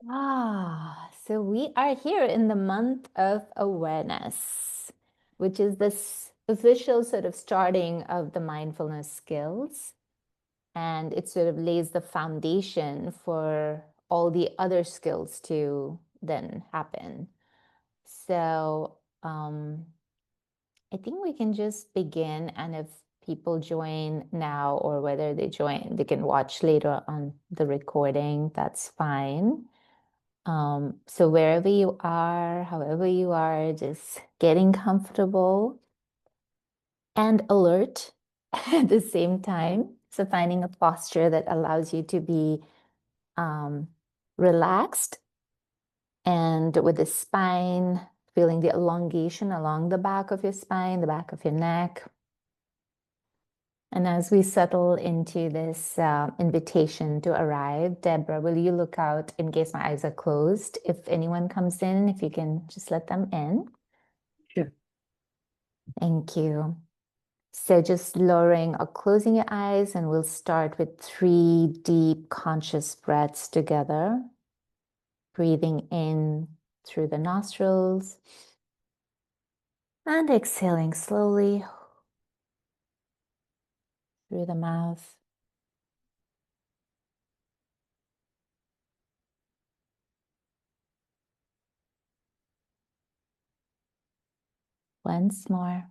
So we are here in the month of awareness, which is this official sort of starting of the mindfulness skills. And it sort of lays the foundation for all the other skills to then happen. So I think we can just begin. And if people join now or whether they join, they can watch later on the recording, that's fine. So wherever you are, however you are, just getting comfortable and alert at the same time. So finding a posture that allows you to be relaxed and with the spine, feeling the elongation along the back of your spine, the back of your neck. And as we settle into this invitation to arrive, Deborah, will you look out in case my eyes are closed? If anyone comes in, if you can just let them in. Sure. Thank you. So just lowering or closing your eyes, and we'll start with 3 deep conscious breaths together. Breathing in through the nostrils and exhaling slowly through the mouth. Once more.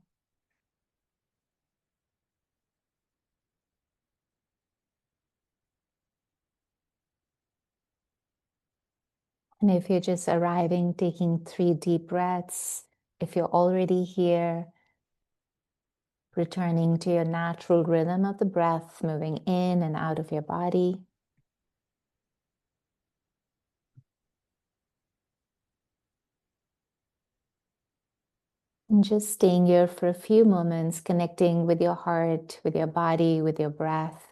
And if you're just arriving, taking 3 deep breaths, if you're already here, returning to your natural rhythm of the breath, moving in and out of your body. And just staying here for a few moments, connecting with your heart, with your body, with your breath.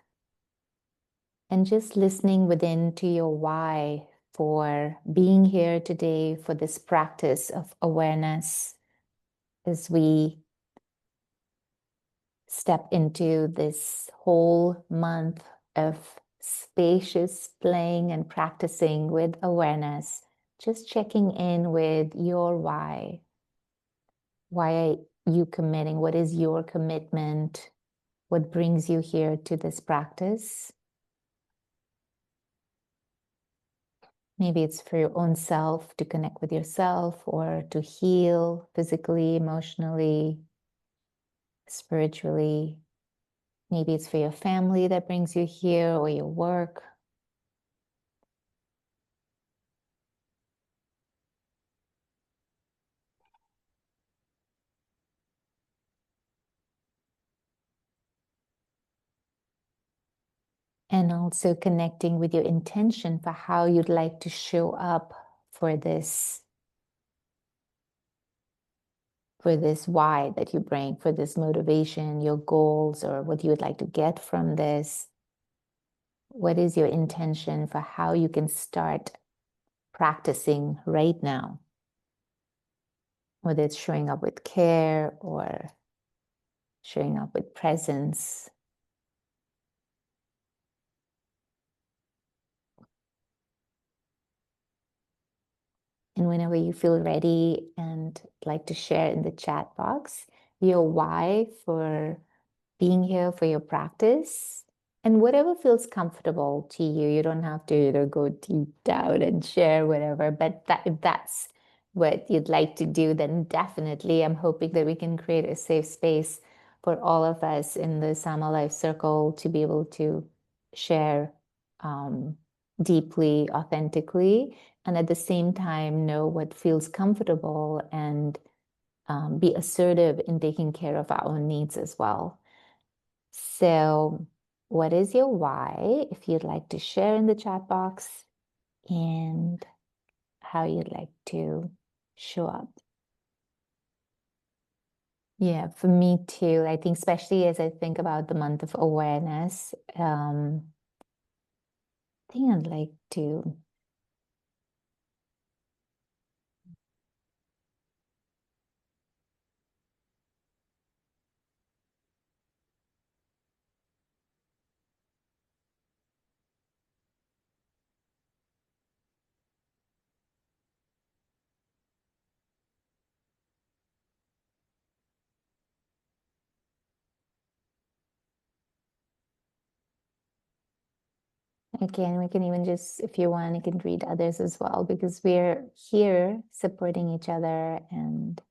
And just listening within to your why for being here today for this practice of awareness as we step into this whole month of spacious playing and practicing with awareness, just checking in with your why. Why are you committing? What is your commitment? What brings you here to this practice? Maybe it's for your own self, to connect with yourself, or to heal physically, emotionally, spiritually. Maybe it's for your family that brings you here, or your work. And also connecting with your intention for how you'd like to show up for this why that you bring, for this motivation, your goals, or what you would like to get from this. What is your intention for how you can start practicing right now? Whether it's showing up with care or showing up with presence. And whenever you feel ready and like to share in the chat box your why for being here for your practice, and whatever feels comfortable to you. You don't have to go deep down and share whatever, but if that's what you'd like to do, then definitely I'm hoping that we can create a safe space for all of us in the Sama Life Circle to be able to share deeply, authentically, and at the same time know what feels comfortable and be assertive in taking care of our own needs as well. So, what is your why, if you'd like to share in the chat box, and how you'd like to show up? Yeah, for me too. I think, especially as I think about the month of awareness, I think I'd like to Again, we can even just, if you want, you can read others as well, because we're here supporting each other and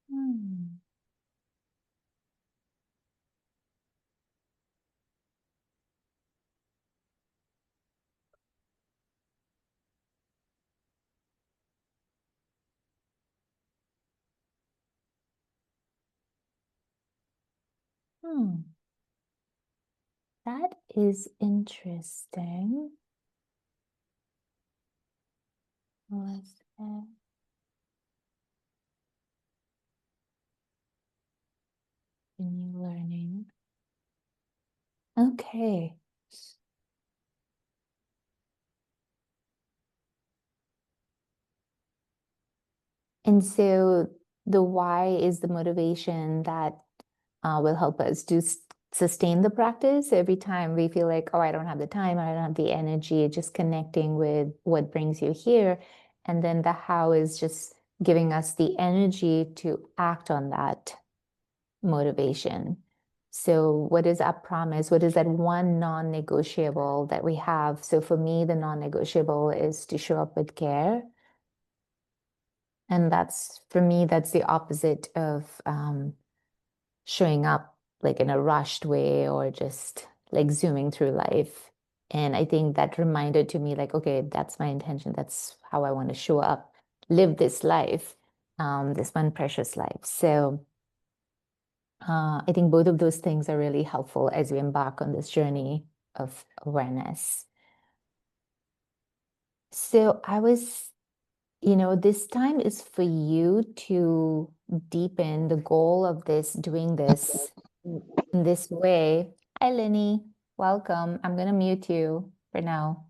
hmm. Hmm. That is interesting. What's that? New learning. Okay. And so the why is the motivation that will help us to sustain the practice. Every time we feel like, oh, I don't have the time, I don't have the energy, just connecting with what brings you here. And then the how is just giving us the energy to act on that motivation. So, what is our promise? What is that one non negotiable that we have? So, for me, the non negotiable is to show up with care. And that's, for me, that's the opposite of showing up like in a rushed way or just like zooming through life. And I think that reminded to me, like, okay, that's my intention. That's how I want to show up, live this life, this one precious life. So I think both of those things are really helpful as we embark on this journey of awareness. So I was, this time is for you to deepen the goal of this, doing this in this way. Hi, Lenny. Welcome. I'm going to mute you for now.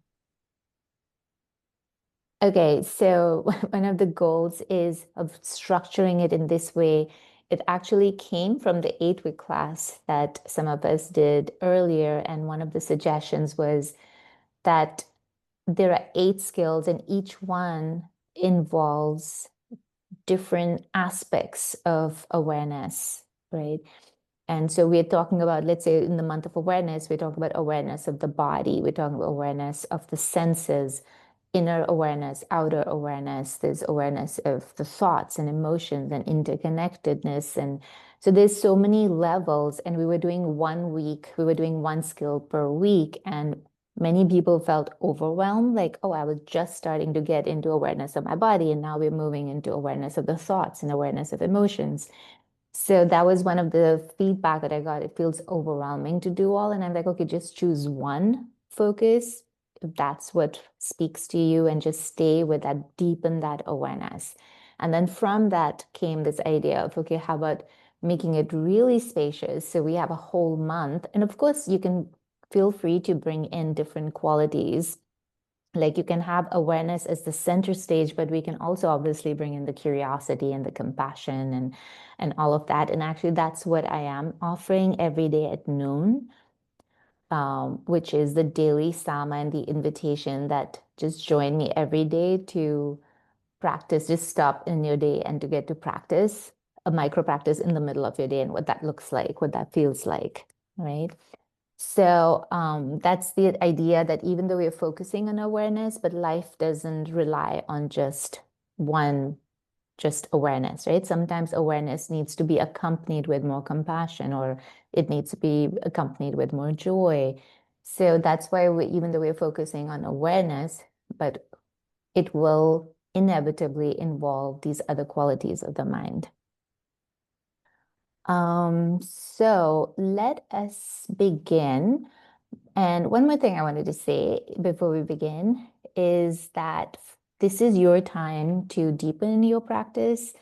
Okay, so one of the goals is of structuring it in this way. It actually came from the 8-week class that some of us did earlier. And one of the suggestions was that there are 8 skills, and each one involves different aspects of awareness, right? And so we're talking about, let's say in the month of awareness, we're talking about awareness of the body, we're talking about awareness of the senses, inner awareness, outer awareness, there's awareness of the thoughts and emotions and interconnectedness. And so there's so many levels, and we were doing 1 week, we were doing 1 skill per week. And many people felt overwhelmed, like, oh, I was just starting to get into awareness of my body, and now we're moving into awareness of the thoughts and awareness of emotions. So that was one of the feedback that I got. It feels overwhelming to do all. And I'm like, okay, just choose one focus if that's what speaks to you, and just stay with that, deepen that awareness. And then from that came this idea of, okay, how about making it really spacious? So we have a whole month. And of course, you can feel free to bring in different qualities, like you can have awareness as the center stage, but we can also obviously bring in the curiosity and the compassion and all of that. And actually, that's what I am offering every day at noon, which is the daily sama and the invitation that just join me every day to practice, just stop in your day and to get to practice a micro practice in the middle of your day, and what that looks like, what that feels like, right? So that's the idea, that even though we're focusing on awareness, but life doesn't rely on just awareness, right? Sometimes awareness needs to be accompanied with more compassion, or it needs to be accompanied with more joy. So that's why even though we're focusing on awareness, but it will inevitably involve these other qualities of the mind. So let us begin. And one more thing I wanted to say before we begin is that this is your time to deepen your practice,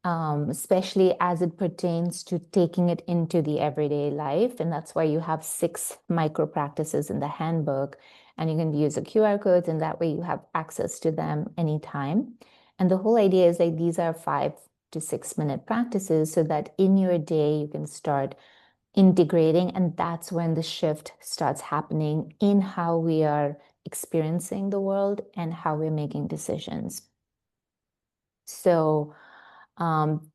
especially as it pertains to taking it into the everyday life. And that's why you have 6 micro practices in the handbook, and you can use a QR code, and that way you have access to them anytime. And the whole idea is that these are 5 to 6 minute practices, so that in your day you can start integrating, and that's when the shift starts happening in how we are experiencing the world and how we're making decisions. So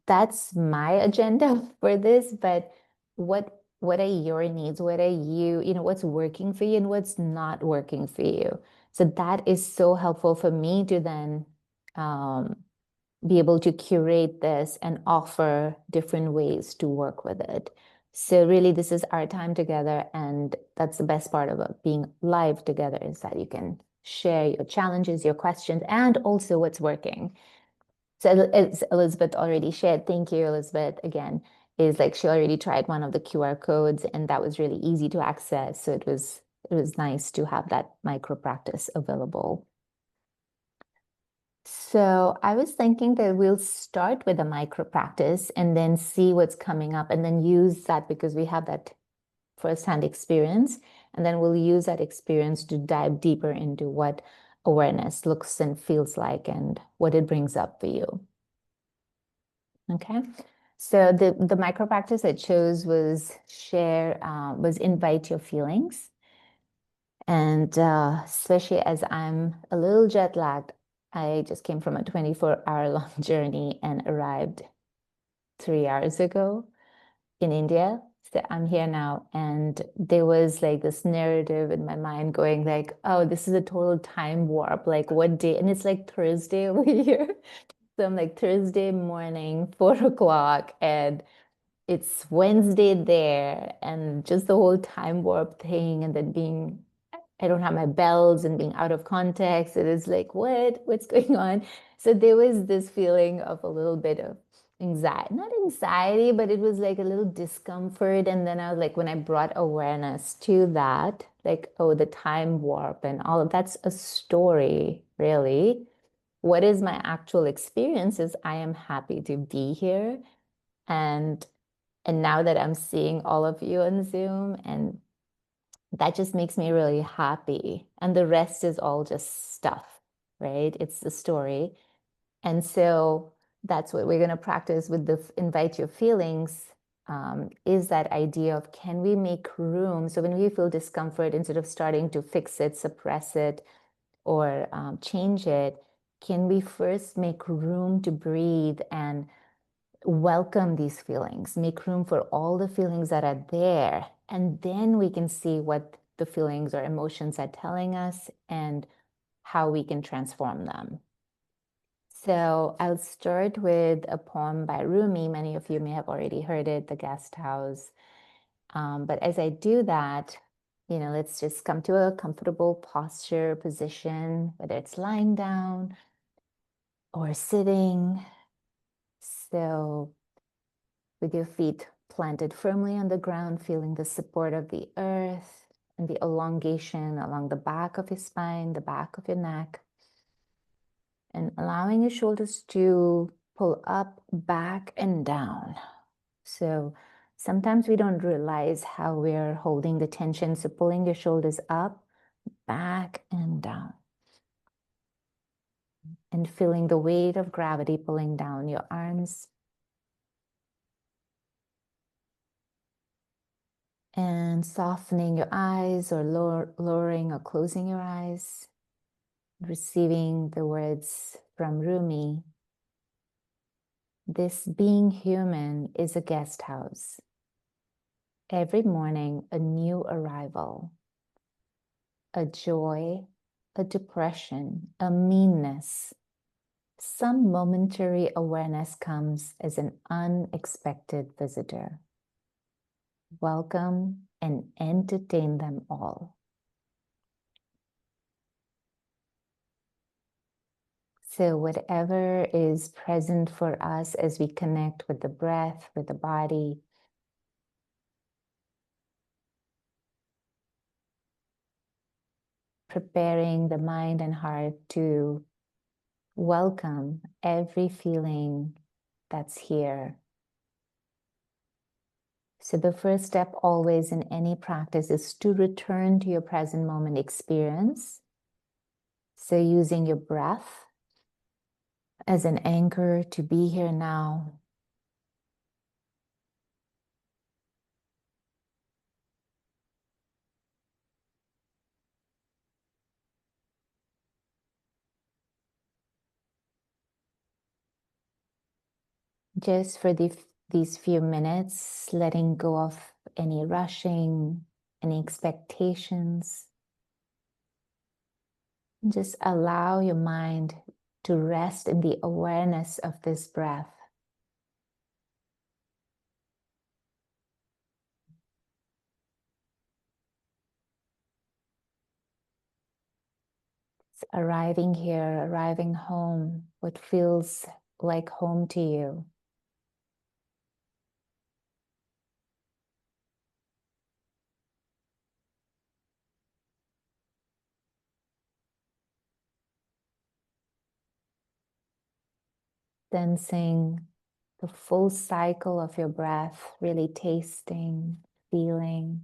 that's my agenda for this. But what what are your needs? What are what's working for you and what's not working for you? So that is so helpful for me to then be able to curate this and offer different ways to work with it. So really, this is our time together, and that's the best part about being live together is that you can share your challenges, your questions, and also what's working. So as Elizabeth already shared, thank you, Elizabeth, again, is like she already tried one of the QR codes and that was really easy to access. So it was nice to have that micro practice available. So I was thinking that we'll start with a micro practice and then see what's coming up and then use that because we have that firsthand experience. And then we'll use that experience to dive deeper into what awareness looks and feels like and what it brings up for you. Okay. So the micro practice I chose was invite your feelings. And especially as I'm a little jet lagged, I just came from a 24-hour long journey and arrived 3 hours ago in India. So I'm here now. And there was like this narrative in my mind going like, oh, this is a total time warp. Like what day? And it's like Thursday over here. So I'm like Thursday morning, 4 o'clock, and it's Wednesday there, and just the whole time warp thing, and then I don't have my bells and being out of context. It is like, what's going on? So there was this feeling of a little bit of anxiety, not anxiety, but it was like a little discomfort. And then I was like, when I brought awareness to that, like, oh, the time warp and all of that's a story, really. What is my actual experience is I am happy to be here. And now that I'm seeing all of you on Zoom, and that just makes me really happy. And the rest is all just stuff, right? It's the story. And so that's what we're going to practice with the invite your feelings, is that idea of can we make room? So when we feel discomfort, instead of starting to fix it, suppress it, or change it, can we first make room to breathe and welcome these feelings, make room for all the feelings that are there, and then we can see what the feelings or emotions are telling us and how we can transform them. So I'll start with a poem by Rumi. Many of you may have already heard it, The Guest House. But as I do that, let's just come to a comfortable posture, position, whether it's lying down or sitting. So with your feet planted firmly on the ground, feeling the support of the earth and the elongation along the back of your spine, the back of your neck, and allowing your shoulders to pull up, back, and down. So sometimes we don't realize how we're holding the tension. So pulling your shoulders up, back, and down. And feeling the weight of gravity pulling down your arms. And softening your eyes or lowering or closing your eyes. Receiving the words from Rumi. This being human is a guest house. Every morning, a new arrival. A joy, a depression, a meanness. Some momentary awareness comes as an unexpected visitor. Welcome and entertain them all. So whatever is present for us as we connect with the breath, with the body, preparing the mind and heart to welcome every feeling that's here. So the first step always in any practice is to return to your present moment experience. So using your breath as an anchor to be here now. Just for the these few minutes, letting go of any rushing, any expectations. And just allow your mind to rest in the awareness of this breath. It's arriving here, arriving home, what feels like home to you. Sensing the full cycle of your breath, really tasting, feeling.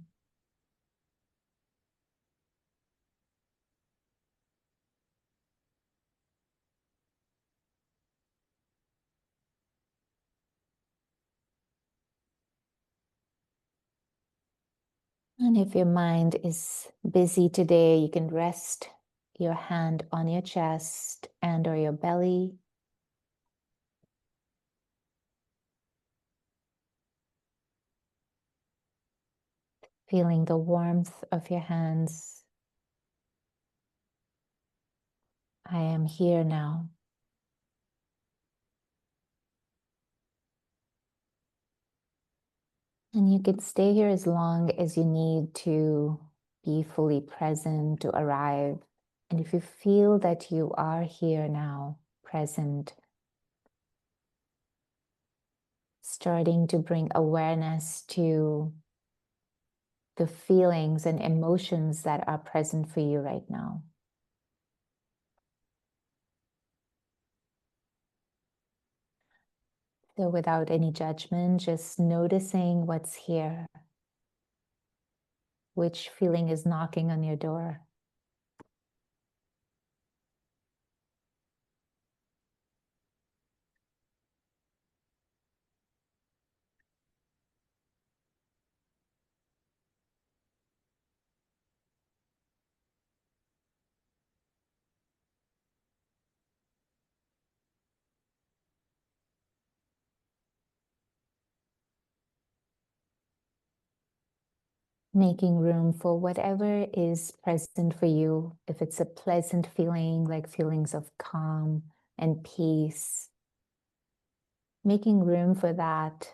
And if your mind is busy today, you can rest your hand on your chest and or your belly. Feeling the warmth of your hands. I am here now. And you can stay here as long as you need to be fully present, to arrive. And if you feel that you are here now, present, starting to bring awareness to the feelings and emotions that are present for you right now. So without any judgment, just noticing what's here. Which feeling is knocking on your door? Making room for whatever is present for you. If it's a pleasant feeling, like feelings of calm and peace, making room for that.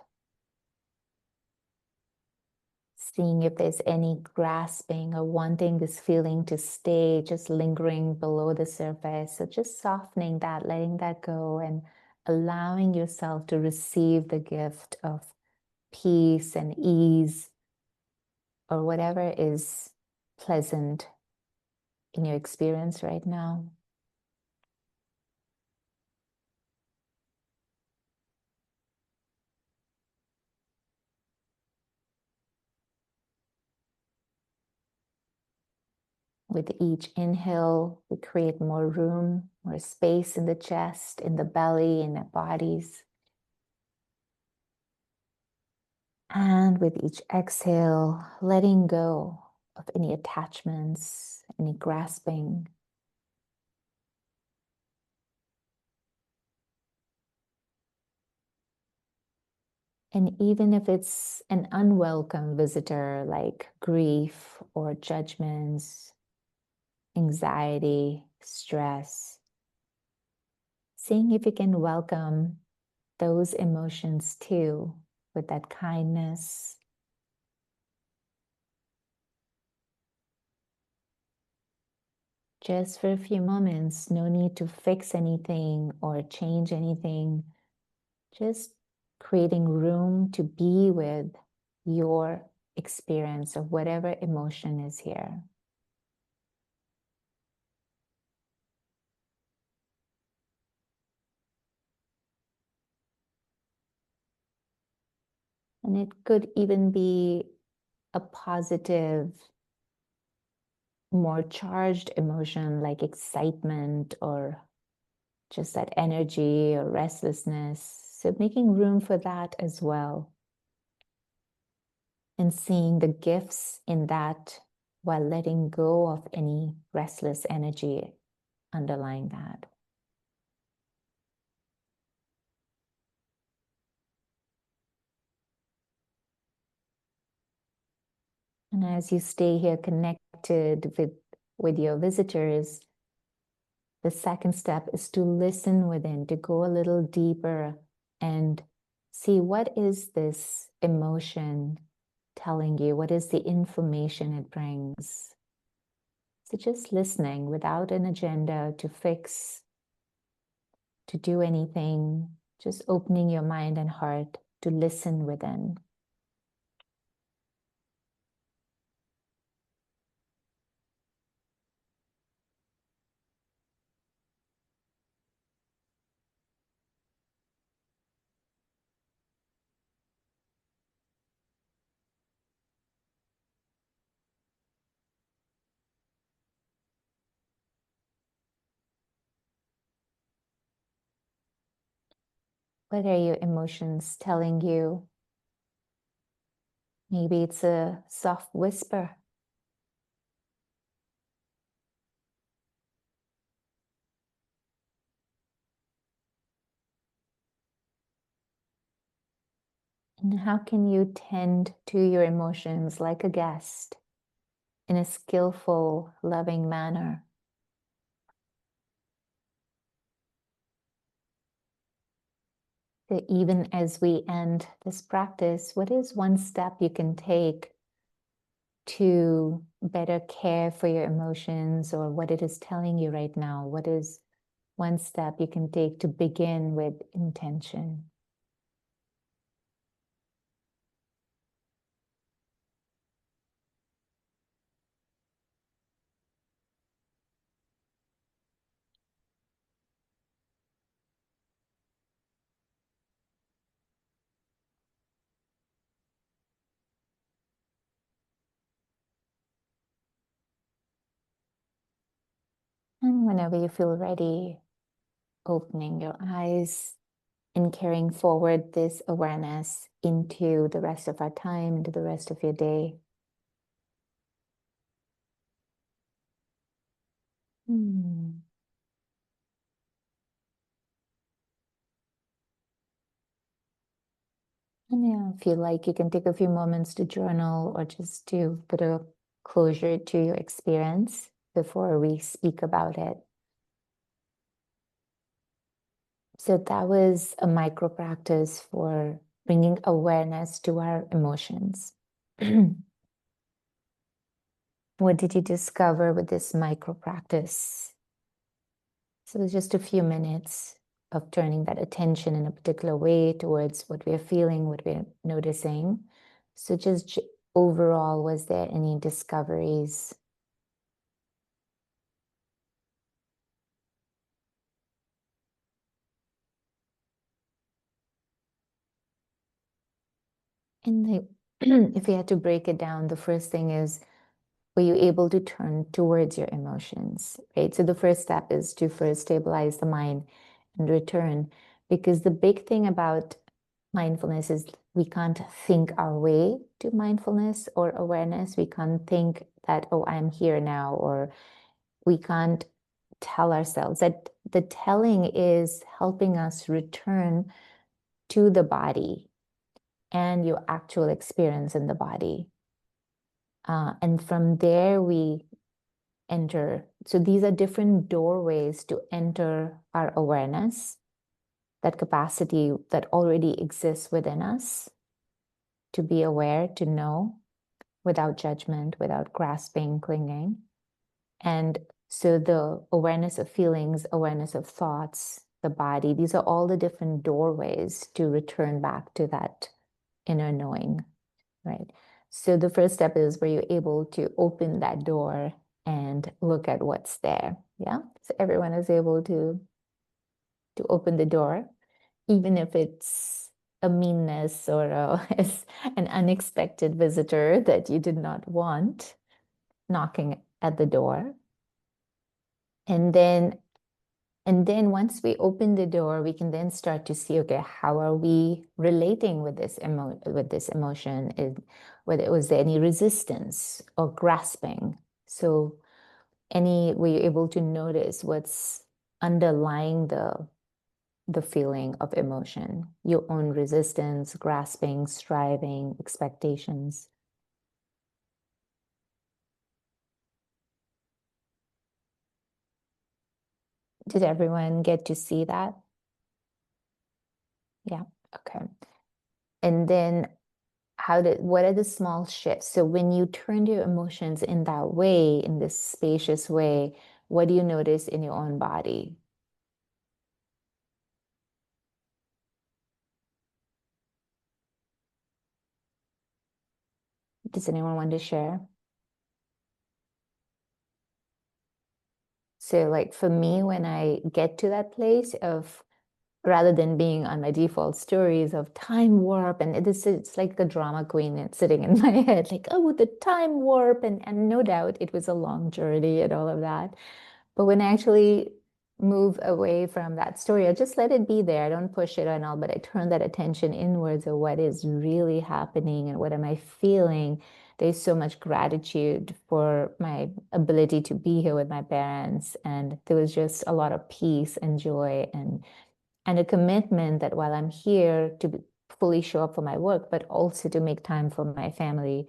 Seeing if there's any grasping or wanting this feeling to stay just lingering below the surface. So just softening that, letting that go, and allowing yourself to receive the gift of peace and ease, or whatever is pleasant in your experience right now. With each inhale, we create more room, more space in the chest, in the belly, in our bodies. And with each exhale, letting go of any attachments, any grasping. And even if it's an unwelcome visitor like grief or judgments, anxiety, stress, seeing if you can welcome those emotions too with that kindness. Just for a few moments, no need to fix anything or change anything. Just creating room to be with your experience of whatever emotion is here. And it could even be a positive, more charged emotion like excitement or just that energy or restlessness. So making room for that as well. And seeing the gifts in that while letting go of any restless energy underlying that. And as you stay here connected with your visitors, the second step is to listen within, to go a little deeper and see what is this emotion telling you? What is the information it brings? So just listening without an agenda to fix, to do anything, just opening your mind and heart to listen within. What are your emotions telling you? Maybe it's a soft whisper. And how can you tend to your emotions like a guest in a skillful, loving manner? So even as we end this practice, what is one step you can take to better care for your emotions or what it is telling you right now? What is one step you can take to begin with intention? And whenever you feel ready, opening your eyes and carrying forward this awareness into the rest of our time, into the rest of your day. Hmm. And yeah, feel like you can take a few moments to journal or just to put a closure to your experience before we speak about it. So that was a micro practice for bringing awareness to our emotions. What did you discover with this micro practice? So it's just a few minutes of turning that attention in a particular way towards what we're feeling, what we're noticing. So just overall, was there any discoveries? And if you had to break it down, the first thing is, were you able to turn towards your emotions, right? So the first step is to first stabilize the mind and return. Because the big thing about mindfulness is we can't think our way to mindfulness or awareness. We can't think that, oh, I'm here now, or we can't tell ourselves that. The telling is helping us return to the body and your actual experience in the body. And from there, we enter. So these are different doorways to enter our awareness, that capacity that already exists within us to be aware, to know without judgment, without grasping, clinging. And so the awareness of feelings, awareness of thoughts, the body, these are all the different doorways to return back to that inner knowing, right? So the first step is where you're able to open that door and look at what's there. Yeah. So everyone is able to open the door, even if it's a meanness or an unexpected visitor that you did not want knocking at the door. And then once we open the door, we can then start to see, okay, how are we relating with this emotion? Whether was there any resistance or grasping? So were you able to notice what's underlying the feeling of emotion, your own resistance, grasping, striving, expectations? Did everyone get to see that? Yeah. Okay. And then what are the small shifts? So when you turn your emotions in that way, in this spacious way, what do you notice in your own body? Does anyone want to share? So like for me, when I get to that place of rather than being on my default stories of time warp and it's like the drama queen that's sitting in my head, like, oh, the time warp, and no doubt it was a long journey and all of that. But when I actually move away from that story, I just let it be there. I don't push it and all, but I turn that attention inwards of what is really happening and what am I feeling. There's so much gratitude for my ability to be here with my parents. And there was just a lot of peace and joy and a commitment that while I'm here to fully show up for my work, but also to make time for my family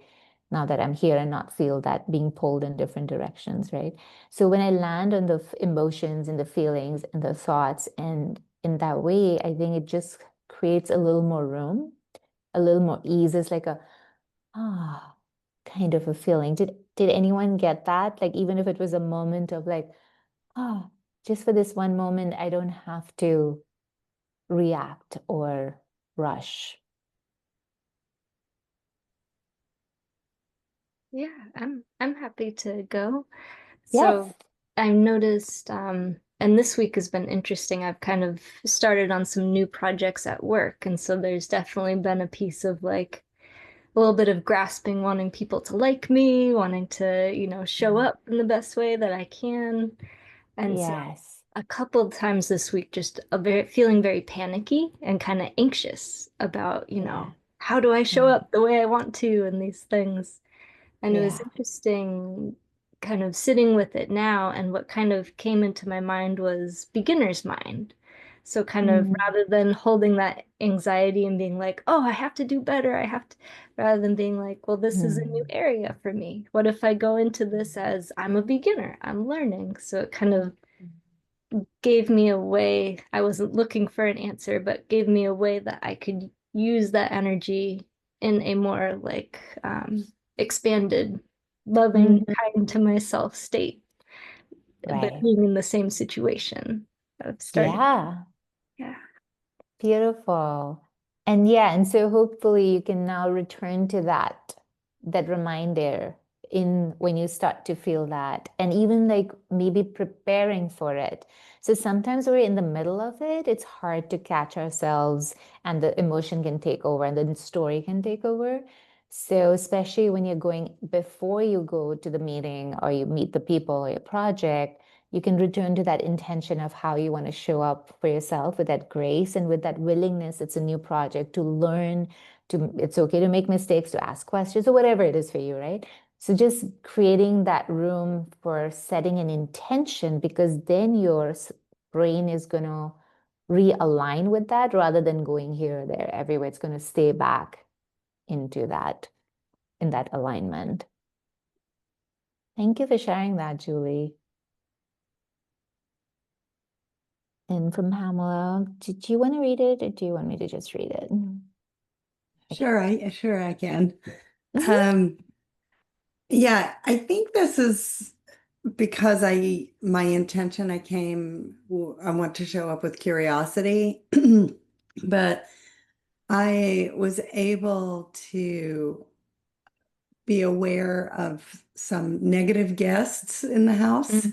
now that I'm here and not feel that being pulled in different directions, right? So when I land on the emotions and the feelings and the thoughts, and in that way, I think it just creates a little more room, a little more ease. It's like a ah kind of a feeling. Did anyone get that? Like even if it was a moment of like, ah, just for this one moment, I don't have to react or rush. Yeah, I'm happy to go. Yes. So I noticed, and this week has been interesting. I've kind of started on some new projects at work, and so there's definitely been a piece of like a little bit of grasping, wanting people to like me, wanting to, show Mm. up in the best way that I can. And so Yes. a couple of times this week, just feeling very panicky and kind of anxious about, Yeah. how do I show Right. up the way I want to and these things. And it was Yeah. interesting kind of sitting with it now. And what kind of came into my mind was beginner's mind. So, kind of Mm. rather than holding that anxiety and being like, oh, I have to do better, rather than being like, well, this is a new Mm. area for me. What if I go into this as I'm a beginner, I'm learning? So, it kind of gave me a way. I wasn't looking for an answer, but gave me a way that I could use that energy in a more like expanded, loving, Mhm. kind to myself state, but Right. being in the same situation of starting. Yeah. Yeah. Beautiful. And yeah, and so hopefully you can now return to that reminder in when you start to feel that and even like maybe preparing for it. So sometimes we're in the middle of it, it's hard to catch ourselves and the emotion can take over and the story can take over. So especially when you're going before you go to the meeting or you meet the people or your project, you can return to that intention of how you want to show up for yourself with that grace and with that willingness. It's a new project to learn, to it's okay to make mistakes, to ask questions or whatever it is for you, right? So just creating that room for setting an intention because then your brain is going to realign with that rather than going here or there everywhere. It's going to stay back into that in that alignment. Thank you for sharing that, Julie. And from Pamela, did you want to read it or do you want me to just read it? Okay. Sure I can. Mhm. Um, yeah, I think this is because my intention, I want to show up with curiosity, but I was able to be aware of some negative guests in the house.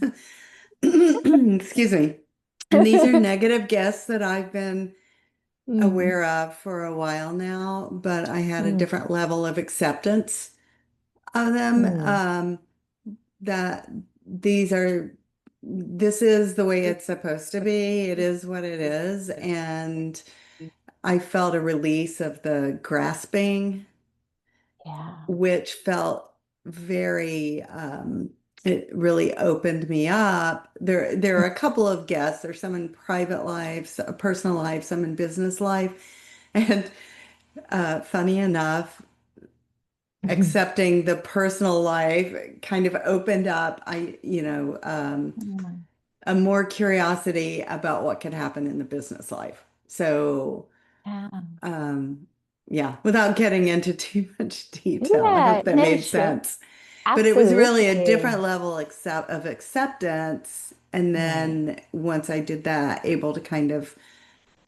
Mm. Excuse me. And these are negative guests that I've been Mm, aware of for a while now, but I had a mm, different level of acceptance of them. mm. That these are, this is the way it's supposed to be. It is what it is. And I felt a release of the grasping, Yeah. which felt very, it really opened me up. There are a couple of guests. There's some in private lives, personal life, some in business life. And funny enough, accepting the personal life kind of opened up. Mm. a more curiosity about what could happen in the business life. So, Yeah. yeah, without getting into too much detail, I Yeah, hope that no, made sure. sense. But it was really a Absolutely. different level of acceptance. And Right. then once I did that, able to kind of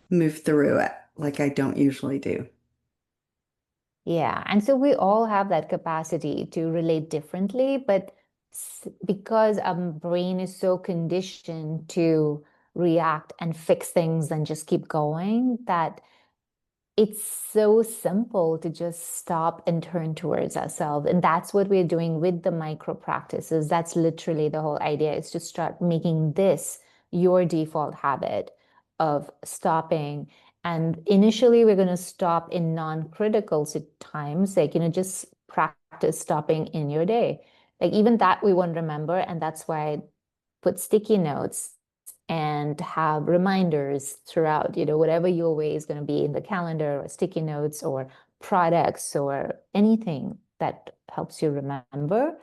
move through it like I don't usually do. Yeah. And so we all have that capacity to relate differently, but because our brain is so conditioned to react and fix things and just keep going, that it's so simple to just stop and turn towards ourselves. And that's what we're doing with the micro practices. That's literally the whole idea, is to start making this your default habit of stopping. And initially, we're going to stop in non-critical times, like, just practice stopping in your day. Like, even that we won't remember. And that's why I put sticky notes and have reminders throughout, whatever your way is going to be in the calendar or sticky notes or products or anything that helps you remember.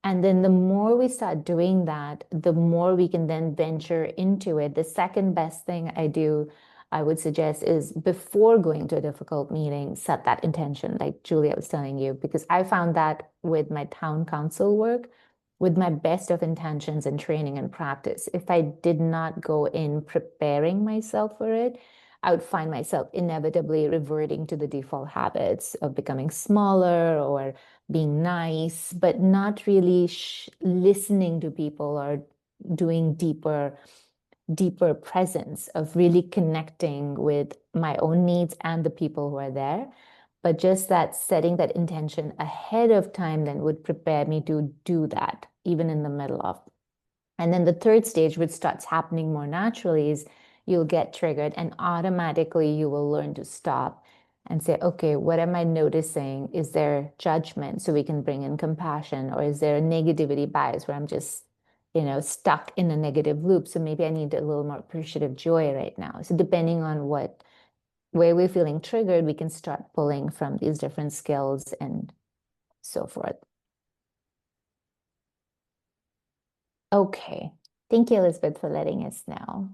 And then the more we start doing that, the more we can then venture into it. The second best thing I would suggest, is before going to a difficult meeting, set that intention, like Julia was telling you, because I found that with my town council work, with my best of intentions and training and practice, if I did not go in preparing myself for it, I would find myself inevitably reverting to the default habits of becoming smaller or being nice, but not really listening to people or doing deeper presence of really connecting with my own needs and the people who are there. But just that setting that intention ahead of time then would prepare me to do that, even in the middle of. And then the third stage, which starts happening more naturally, is you'll get triggered and automatically you will learn to stop and say, okay, what am I noticing? Is there judgment? So we can bring in compassion, or is there a negativity bias where I'm just, stuck in a negative loop? So maybe I need a little more appreciative joy right now. So depending on where we're feeling triggered, we can start pulling from these different skills and so forth. Okay. Thank you, Elizabeth, for letting us know.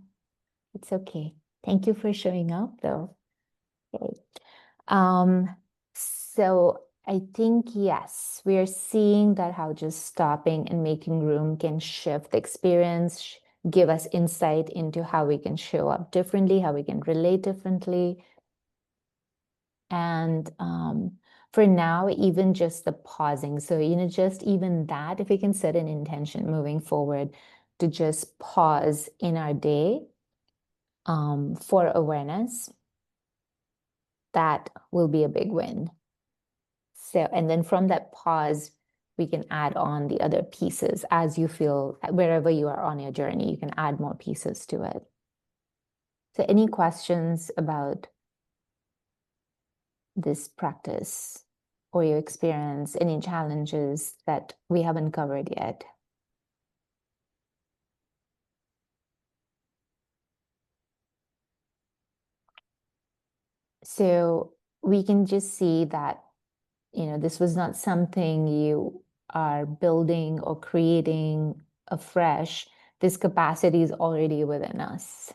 It's okay. Thank you for showing up, though. Okay. So I think, yes, we are seeing that how just stopping and making room can shift the experience, give us insight into how we can show up differently, how we can relate differently. And for now, even just the pausing. So, just even that, if we can set an intention moving forward to just pause in our day for awareness, that will be a big win. So, and then from that pause, we can add on the other pieces as you feel, wherever you are on your journey, you can add more pieces to it. So, any questions about this practice or your experience, any challenges that we haven't covered yet? So we can just see that, this was not something you are building or creating afresh. This capacity is already within us,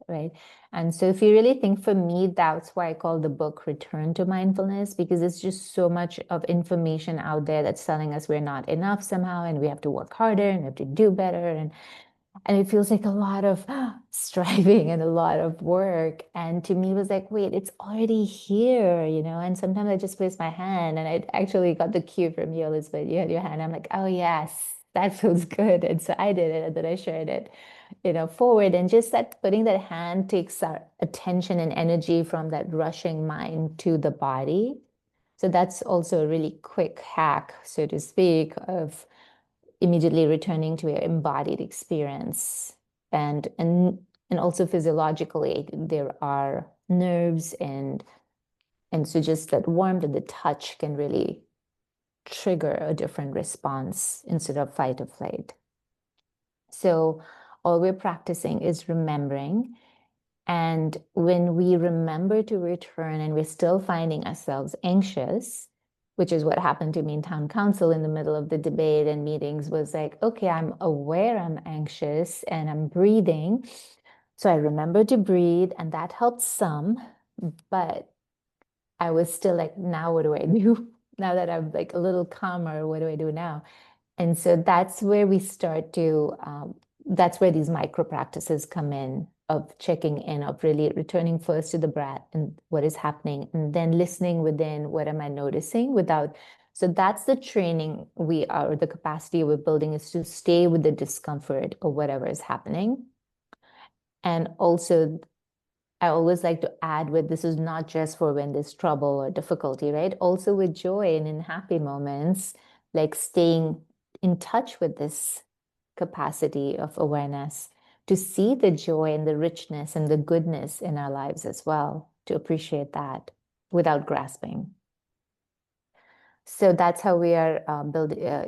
right? And so if you really think, for me, that's why I call the book Return to Mindfulness, because it's just so much of information out there that's telling us we're not enough somehow, and we have to work harder and we have to do better. And it feels like a lot of striving and a lot of work. And to me, it was like, wait, it's already here, And sometimes I just place my hand, and I actually got the cue from you, Elizabeth. You had your hand. I'm like, oh, yes, that feels good. And so I did it, and then I shared it, forward. And just that putting that hand takes our attention and energy from that rushing mind to the body. So that's also a really quick hack, so to speak, of immediately returning to your embodied experience. And also physiologically, there are nerves, and so just that warmth and the touch can really trigger a different response instead of fight or flight. So all we're practicing is remembering. And when we remember to return and we're still finding ourselves anxious, which is what happened to me in town council in the middle of the debate and meetings, was like, okay, I'm aware I'm anxious and I'm breathing. So I remember to breathe, and that helped some, but I was still like, now what do I do? Now that I'm like a little calmer, what do I do now? And so that's where we start to, that's where these micro practices come in, of checking in, of really returning first to the breath and what is happening, and then listening within, what am I noticing without. So that's the training we are, the capacity we're building, is to stay with the discomfort or whatever is happening. And also, I always like to add with, this is not just for when there's trouble or difficulty, right? Also with joy and in happy moments, like staying in touch with this capacity of awareness to see the joy and the richness and the goodness in our lives as well, to appreciate that without grasping. So that's how we are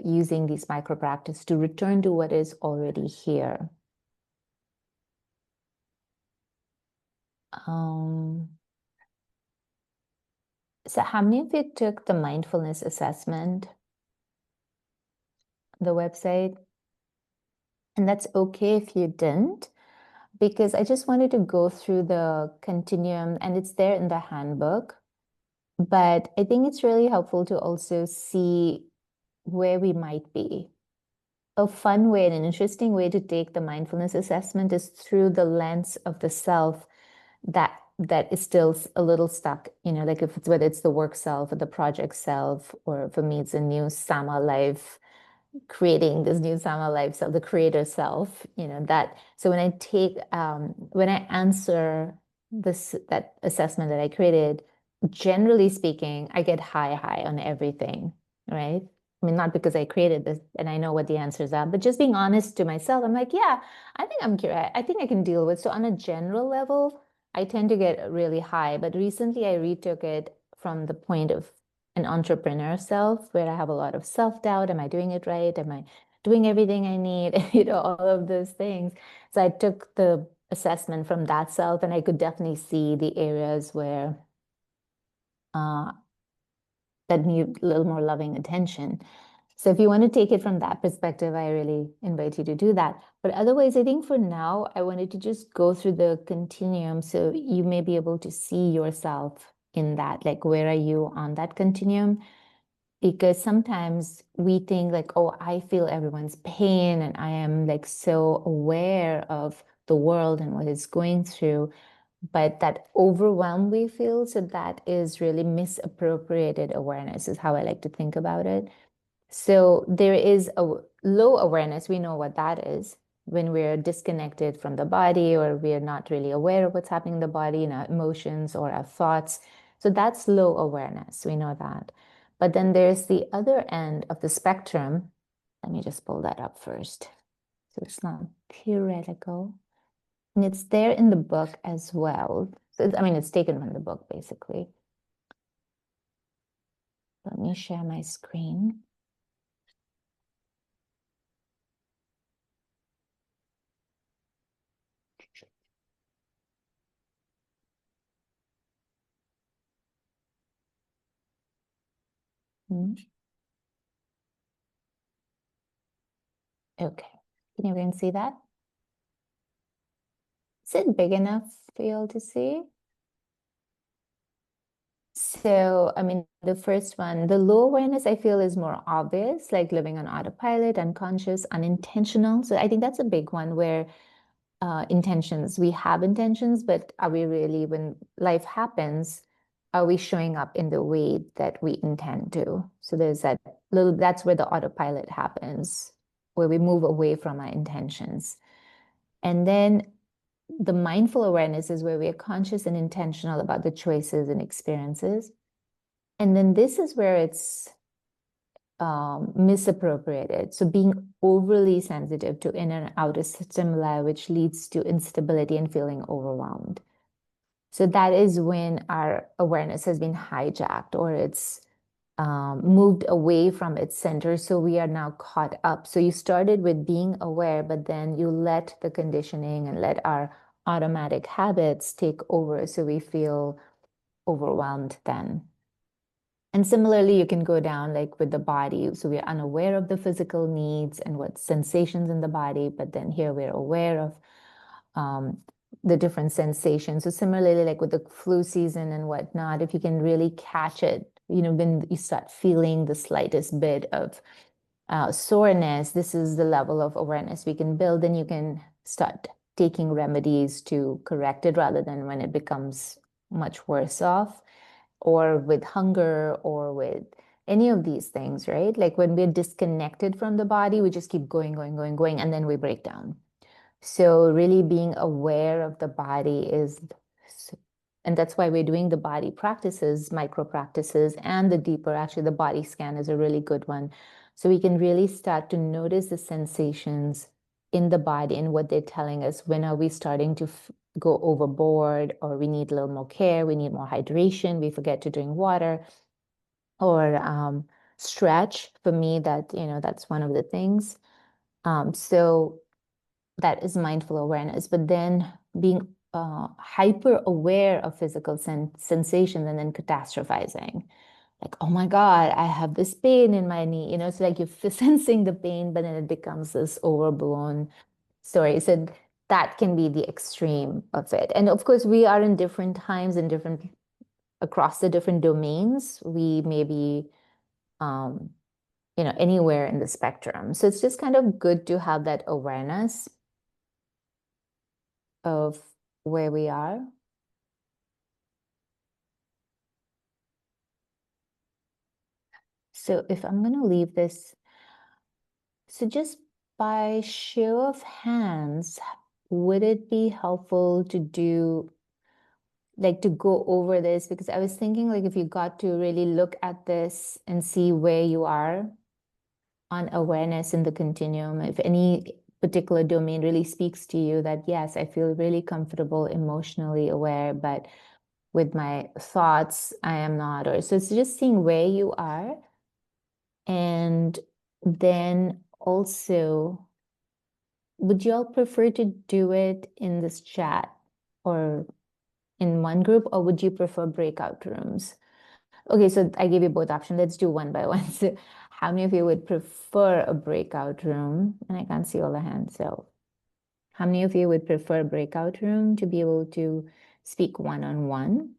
using these micro practice to return to what is already here. So how many of you took the mindfulness assessment, the website? And that's okay if you didn't, because I just wanted to go through the continuum, and it's there in the handbook. But I think it's really helpful to also see where we might be. A fun way and an interesting way to take the mindfulness assessment is through the lens of the self that is still a little stuck, like if it's, whether it's the work self or the project self, or for me, it's a new Sama life, creating this new Sama life self, the creator self, that. So when I answer that assessment that I created, generally speaking, I get high on everything, right? I mean, not because I created this and I know what the answers are, but just being honest to myself, I'm like, yeah, I think I'm curious. I think I can deal with. So on a general level, I tend to get really high, but recently I retook it from the point of an entrepreneur self, where I have a lot of self-doubt. Am I doing it right? Am I doing everything I need? All of those things. So I took the assessment from that self, and I could definitely see the areas where that need a little more loving attention. So if you want to take it from that perspective, I really invite you to do that. But otherwise, I think for now, I wanted to just go through the continuum so you may be able to see yourself in that, like, where are you on that continuum? Because sometimes we think like, oh, I feel everyone's pain and I am like so aware of the world and what it's going through, but that overwhelm we feel, so that is really misappropriated awareness, is how I like to think about it. So there is a low awareness. We know what that is, when we're disconnected from the body, or we're not really aware of what's happening in the body, in our emotions or our thoughts. So that's low awareness. We know that. But then there's the other end of the spectrum. Let me just pull that up first, so it's not theoretical. And it's there in the book as well. So I mean, it's taken from the book, basically. Let me share my screen. Okay, can everyone see that? Is it big enough for you all to see? So, I mean, the first one, the low awareness, I feel, is more obvious, like living on autopilot, unconscious, unintentional. So I think that's a big one, where intentions, we have intentions, but are we really, when life happens, are we showing up in the way that we intend to? So there's that little, that's where the autopilot happens, where we move away from our intentions. And then the mindful awareness is where we are conscious and intentional about the choices and experiences. And then this is where it's misappropriated. So being overly sensitive to inner and outer stimuli, which leads to instability and feeling overwhelmed. So that is when our awareness has been hijacked, or it's moved away from its center. So we are now caught up. So you started with being aware, but then you let the conditioning and let our automatic habits take over. So we feel overwhelmed then. And similarly, you can go down like with the body. So we're unaware of the physical needs and what sensations in the body, but then here we're aware of the different sensations. So similarly, like with the flu season and whatnot, if you can really catch it, when you start feeling the slightest bit of soreness, this is the level of awareness we can build, and you can start taking remedies to correct it rather than when it becomes much worse off, or with hunger or with any of these things, right? Like when we're disconnected from the body, we just keep going, going, going, going, and then we break down. So really being aware of the body is, and that's why we're doing the body practices, micro practices, and the deeper, actually the body scan is a really good one. So we can really start to notice the sensations in the body and what they're telling us. When are we starting to go overboard, or we need a little more care, we need more hydration, we forget to drink water, or stretch. For me, that's one of the things. So that is mindful awareness, but then being hyper aware of physical sensations and then catastrophizing. Like, oh my God, I have this pain in my knee. It's like you're sensing the pain, but then it becomes this overblown story. So that can be the extreme of it. And of course, we are in different times and across the different domains. We may be, anywhere in the spectrum. So it's just kind of good to have that awareness of where we are. So if I'm going to leave this, so just by show of hands, would it be helpful to do, like to go over this? Because I was thinking, like, if you got to really look at this and see where you are on awareness in the continuum, if any particular domain really speaks to you, that yes, I feel really comfortable, emotionally aware, but with my thoughts, I am not. Or so it's just seeing where you are. And then also, would you all prefer to do it in this chat or in one group, or would you prefer breakout rooms? Okay, so I gave you both options. Let's do one by one. So how many of you would prefer a breakout room? And I can't see all the hands. So how many of you would prefer a breakout room to be able to speak one-on-one?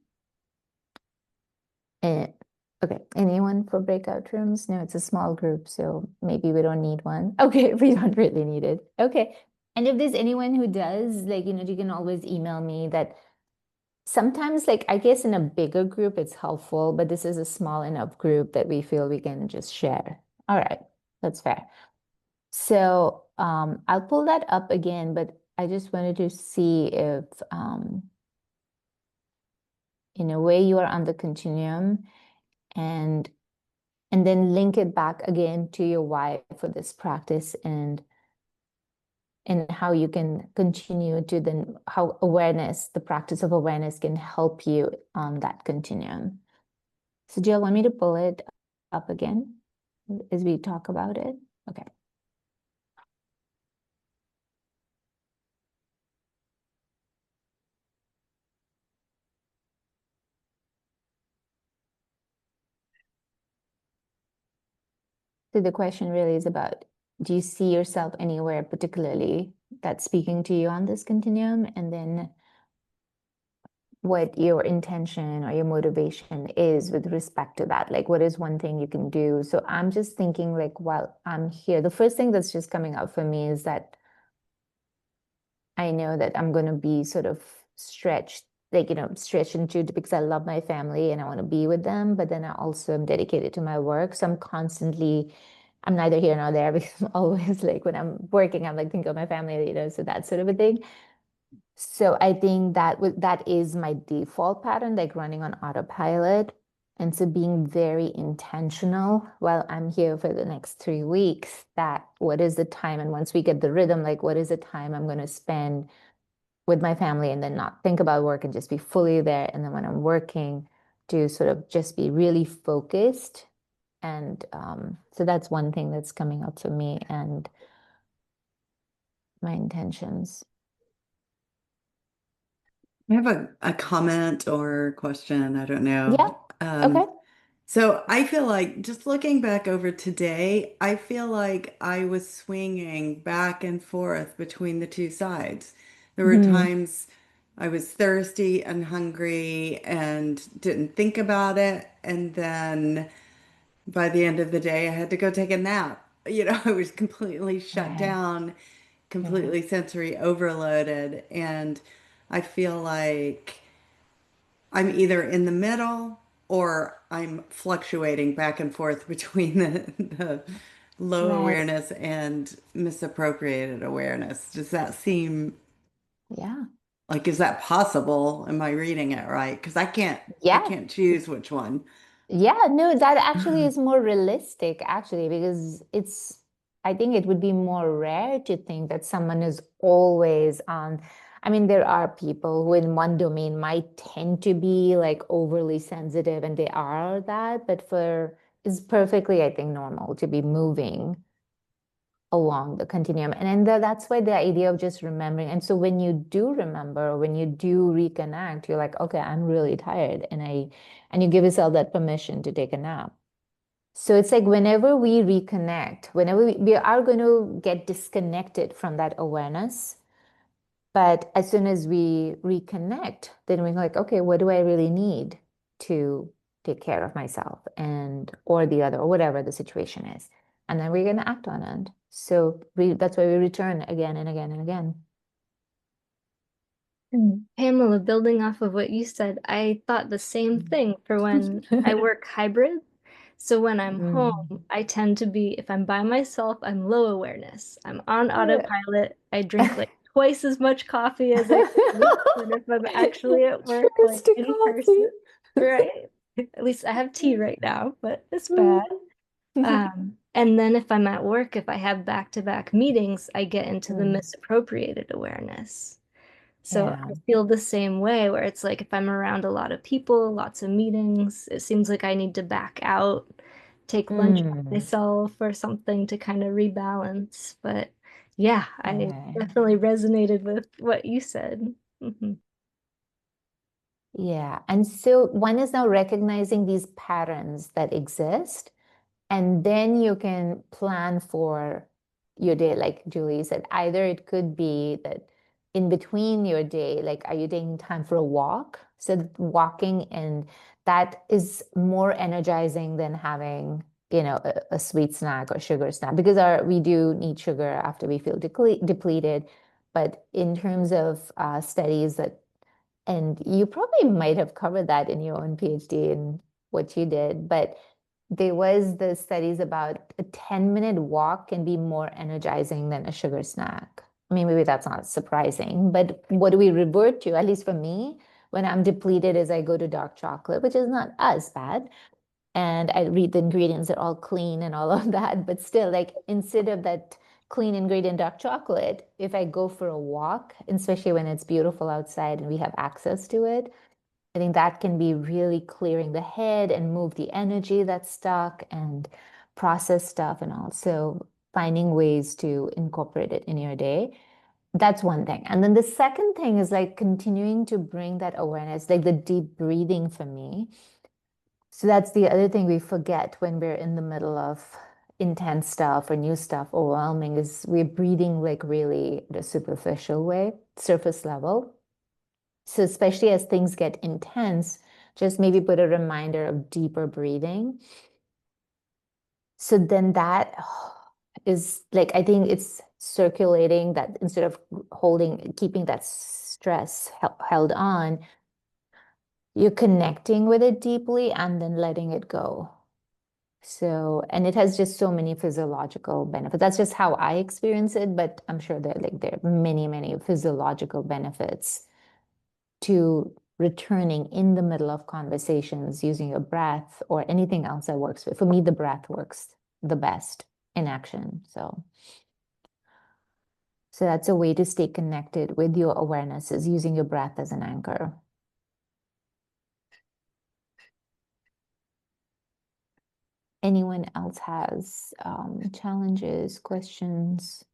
Okay, anyone for breakout rooms? No, it's a small group, so maybe we don't need one. Okay, we don't really need it. Okay, and if there's anyone who does, like, you can always email me that. Sometimes, like, I guess in a bigger group, it's helpful, but this is a small enough group that we feel we can just share. All right, that's fair. So I'll pull that up again, but I just wanted to see if, in a way, you are on the continuum, and then link it back again to your why for this practice, and how you can continue to then, how awareness, the practice of awareness, can help you on that continuum. So do you want me to pull it up again as we talk about it? Okay. So the question really is about, do you see yourself anywhere particularly that's speaking to you on this continuum? And then what your intention or your motivation is with respect to that. Like, what is one thing you can do? So I'm just thinking, like, while I'm here, the first thing that's just coming up for me is that I know that I'm going to be sort of stretched, like, stretched into, because I love my family and I want to be with them, but then I also am dedicated to my work. So I'm neither here nor there, because I'm always like, when I'm working, I'm like thinking of my family, so that sort of a thing. So I think that is my default pattern, like running on autopilot. And so being very intentional while I'm here for the next 3 weeks, that what is the time? And once we get the rhythm, like, what is the time I'm going to spend with my family, and then not think about work and just be fully there. And then when I'm working, to sort of just be really focused. And so that's one thing that's coming up for me, and my intentions. I have a comment or question. I don't know. Yeah. Okay. So I feel like just looking back over today, I feel like I was swinging back and forth between the two sides. There were Mhm. times I was thirsty and hungry and didn't think about it. And then by the end of the day, I had to go take a nap. I was completely shut Right. down, Yeah. completely sensory overloaded. And I feel like I'm either in the middle or I'm fluctuating back and forth between the low Right. awareness and misappropriated awareness. Does that seem Yeah. like, is that possible? Am I reading it right? Because I Yeah. can't choose which one. Yeah, no, that actually is more realistic, actually, because I think it would be more rare to think that someone is always on. I mean, there are people who in one domain might tend to be like overly sensitive and they are that, but it's perfectly, I think, normal to be moving along the continuum. And then that's why the idea of just remembering. And so when you do remember, when you do reconnect, you're like, okay, I'm really tired. And you give yourself that permission to take a nap. So it's like whenever we reconnect, whenever we are going to get disconnected from that awareness. But as soon as we reconnect, then we're like, okay, what do I really need to take care of myself and or the other or whatever the situation is. And then we're going to act on it. So that's why we return again and again and again. Pamela, building off of what you said, I thought the same thing for when I work hybrid. So when I'm Mm. home, I tend to be, if I'm by myself, I'm low awareness. I'm on Yeah. autopilot. I drink like twice as much coffee as I think. But if I'm actually at work, Cheers like to in coffee. person, right? At least I have tea right now, but it's bad. And then if I'm at work, if I have back-to-back meetings, I get into the Mm. misappropriated awareness. So Yeah. I feel the same way where it's like if I'm around a lot of people, lots of meetings, it seems like I need to back out, take lunch by Mm. myself or something to kind of rebalance. But yeah, I Right. definitely resonated with what you said. Mhm. Yeah. And so one is now recognizing these patterns that exist, and then you can plan for your day. Like Julie said, either it could be that in between your day, like, are you taking time for a walk? So walking, and that is more energizing than having, a sweet snack or sugar snack, because we do need sugar after we feel depleted. But in terms of studies that and you probably might have covered that in your own PhD and what you did, but there was the studies about a 10-minute walk can be more energizing than a sugar snack. I mean, maybe that's not surprising, but what do we revert to? At least for me, when I'm depleted, is I go to dark chocolate, which is not as bad. And I read the ingredients, they're all clean and all of that. But still, like, instead of that clean ingredient dark chocolate, if I go for a walk, especially when it's beautiful outside and we have access to it, I think that can be really clearing the head and move the energy that's stuck and process stuff, and also finding ways to incorporate it in your day. That's one thing. And then the second thing is like continuing to bring that awareness, like the deep breathing for me. So that's the other thing we forget when we're in the middle of intense stuff or new stuff, overwhelming, is we're breathing like really the superficial way, surface level. So especially as things get intense, just maybe put a reminder of deeper breathing. So then that is like, I think it's circulating that instead of keeping that stress held on, you're connecting with it deeply and then letting it go. So, and it has just so many physiological benefits. That's just how I experience it, but I'm sure there are many, many physiological benefits to returning in the middle of conversations using your breath or anything else that works. For me, the breath works the best in action. So that's a way to stay connected with your awareness, is using your breath as an anchor. Anyone else has challenges, questions?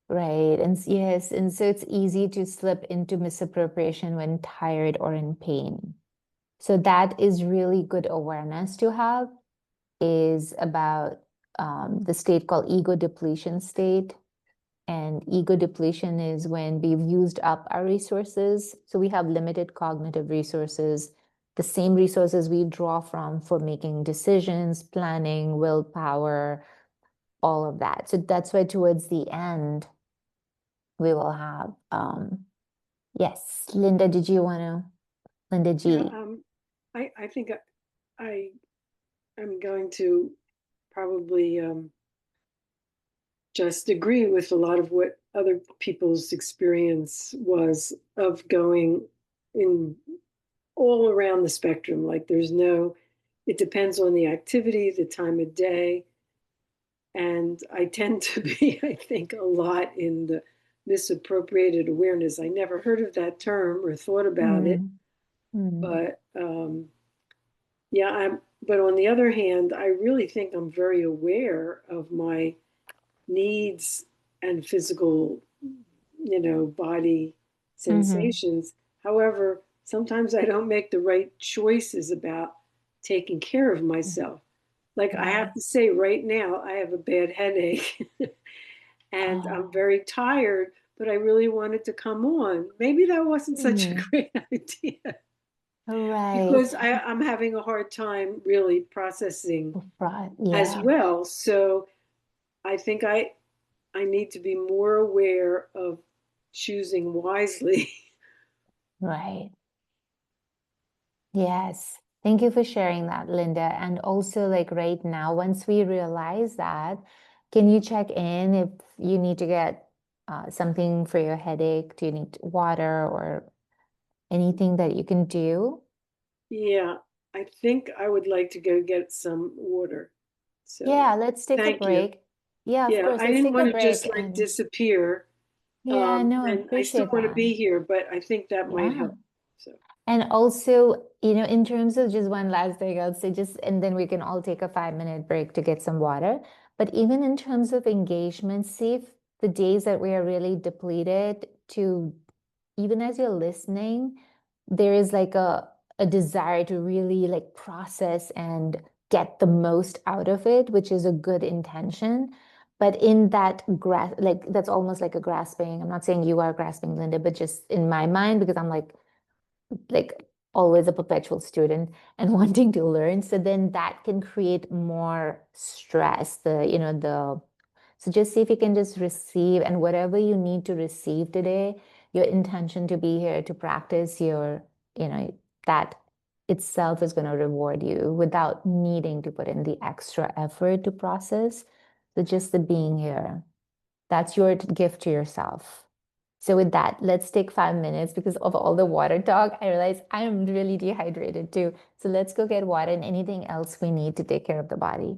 Right. And yes, and so it's easy to slip into misappropriation when tired or in pain. So that is really good awareness to have, is about the state called ego depletion state. And ego depletion is when we've used up our resources. So we have limited cognitive resources, the same resources we draw from for making decisions, planning, willpower, all of that. So that's why towards the end, we will have, yes, Linda, did you want to, Linda Yeah, G? I think I am going to probably just agree with a lot of what other people's experience was of going in all around the spectrum. Like there's no, it depends on the activity, the time of day. And I tend to be, I think, a lot in the misappropriated awareness. I never heard of that term or thought about it, Mm. but yeah, but on the other hand, I really think I'm very aware of my needs and physical, body Mhm. sensations. However, sometimes I don't make the right choices about taking care of myself. Like I Right. have to say right now, I have a bad headache and I'm Oh. very tired, but I really wanted to come on. Maybe that wasn't such a Mhm. great idea Right. because I'm having a hard time really processing Right. as Yeah. well. So I think I need to be more aware of choosing wisely. Right. Yes. Thank you for sharing that, Linda. And also, like right now, once we realize that, can you check in if you need to get something for your headache? Do you need water or anything that you can do? Yeah, I think I would like to go get some water. So Yeah, let's take a thank you. break. Yeah, of Yeah, course. I Let's didn't take a want to break just like and disappear. yeah, no, I And I still appreciate want to that. be here, but I think that might Yeah. help. So And also, in terms of just one last thing, I'll say just, and then we can all take a 5-minute break to get some water. But even in terms of engagement, see if the days that we are really depleted to, even as you're listening, there is like a desire to really like process and get the most out of it, which is a good intention. But in that like that's almost like a grasping. I'm not saying you are grasping, Linda, but just in my mind, because I'm like always a perpetual student and wanting to learn. So then that can create more stress. So just see if you can just receive and whatever you need to receive today, your intention to be here to practice that itself is going to reward you without needing to put in the extra effort to process. So just the being here, that's your gift to yourself. So with that, let's take 5 minutes because of all the water talk. I realize I'm really dehydrated too. So let's go get water and anything else we need to take care of the body.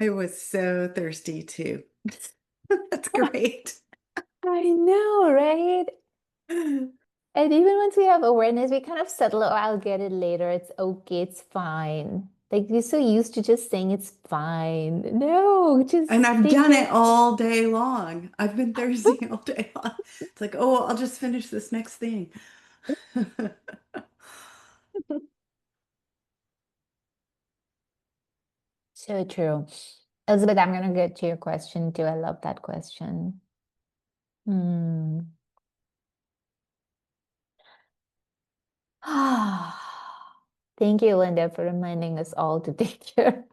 I was so thirsty too. That's great. I know, right? And even once we have awareness, we kind of settle, oh, I'll get it later. It's okay, it's fine. Like we're so used to just saying it's fine. No, just And I've take done it. it all day long. I've been thirsty all day long. It's like, oh, I'll just finish this next thing. So true. Elizabeth, I'm gonna get to your question too. I love that question. Hmm. Thank you, Linda, for reminding us all to take care,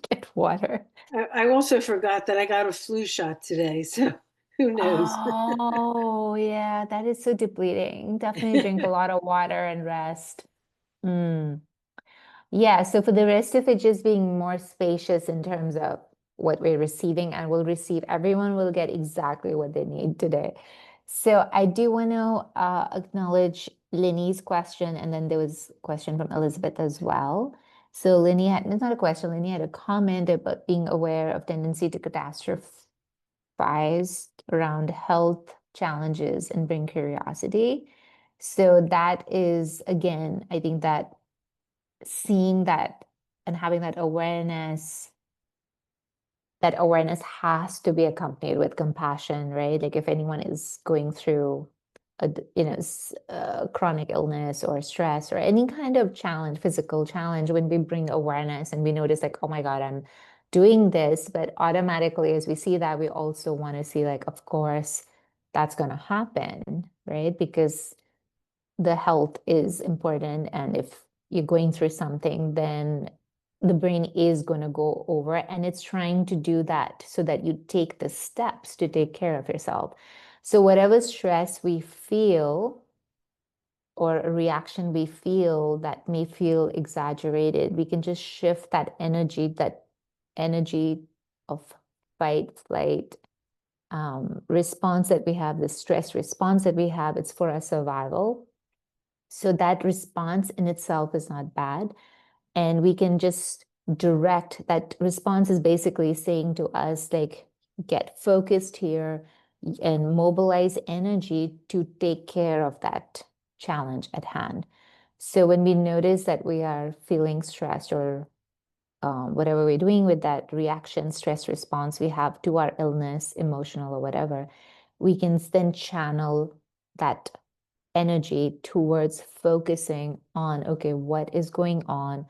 get water. I also forgot that I got a flu shot today, so who knows? Oh, yeah, that is so depleting. Definitely drink a lot of water and rest. Mm. Yeah, so for the rest of it, just being more spacious in terms of what we're receiving, and we'll receive, everyone will get exactly what they need today. So I do want to acknowledge Linny's question, and then there was a question from Elizabeth as well. So Linny had, it's not a question, Linny had a comment about being aware of tendency to catastrophize around health challenges and bring curiosity. So that is, again, I think that seeing that and having that awareness has to be accompanied with compassion, right? Like if anyone is going through a chronic illness or stress or any kind of challenge, physical challenge, when we bring awareness and we notice like, oh my God, I'm doing this, but automatically as we see that, we also want to see like, of course, that's going to happen, right? Because the health is important, and if you're going through something, then the brain is going to go over, and it's trying to do that so that you take the steps to take care of yourself. So whatever stress we feel or a reaction we feel that may feel exaggerated, we can just shift that energy of fight, flight, response that we have, the stress response that we have. It's for our survival. So that response in itself is not bad. And we can just direct that response is basically saying to us, like, get focused here and mobilize energy to take care of that challenge at hand. So when we notice that we are feeling stressed or whatever we're doing with that reaction, stress response we have to our illness, emotional or whatever, we can then channel that energy towards focusing on, okay, what is going on?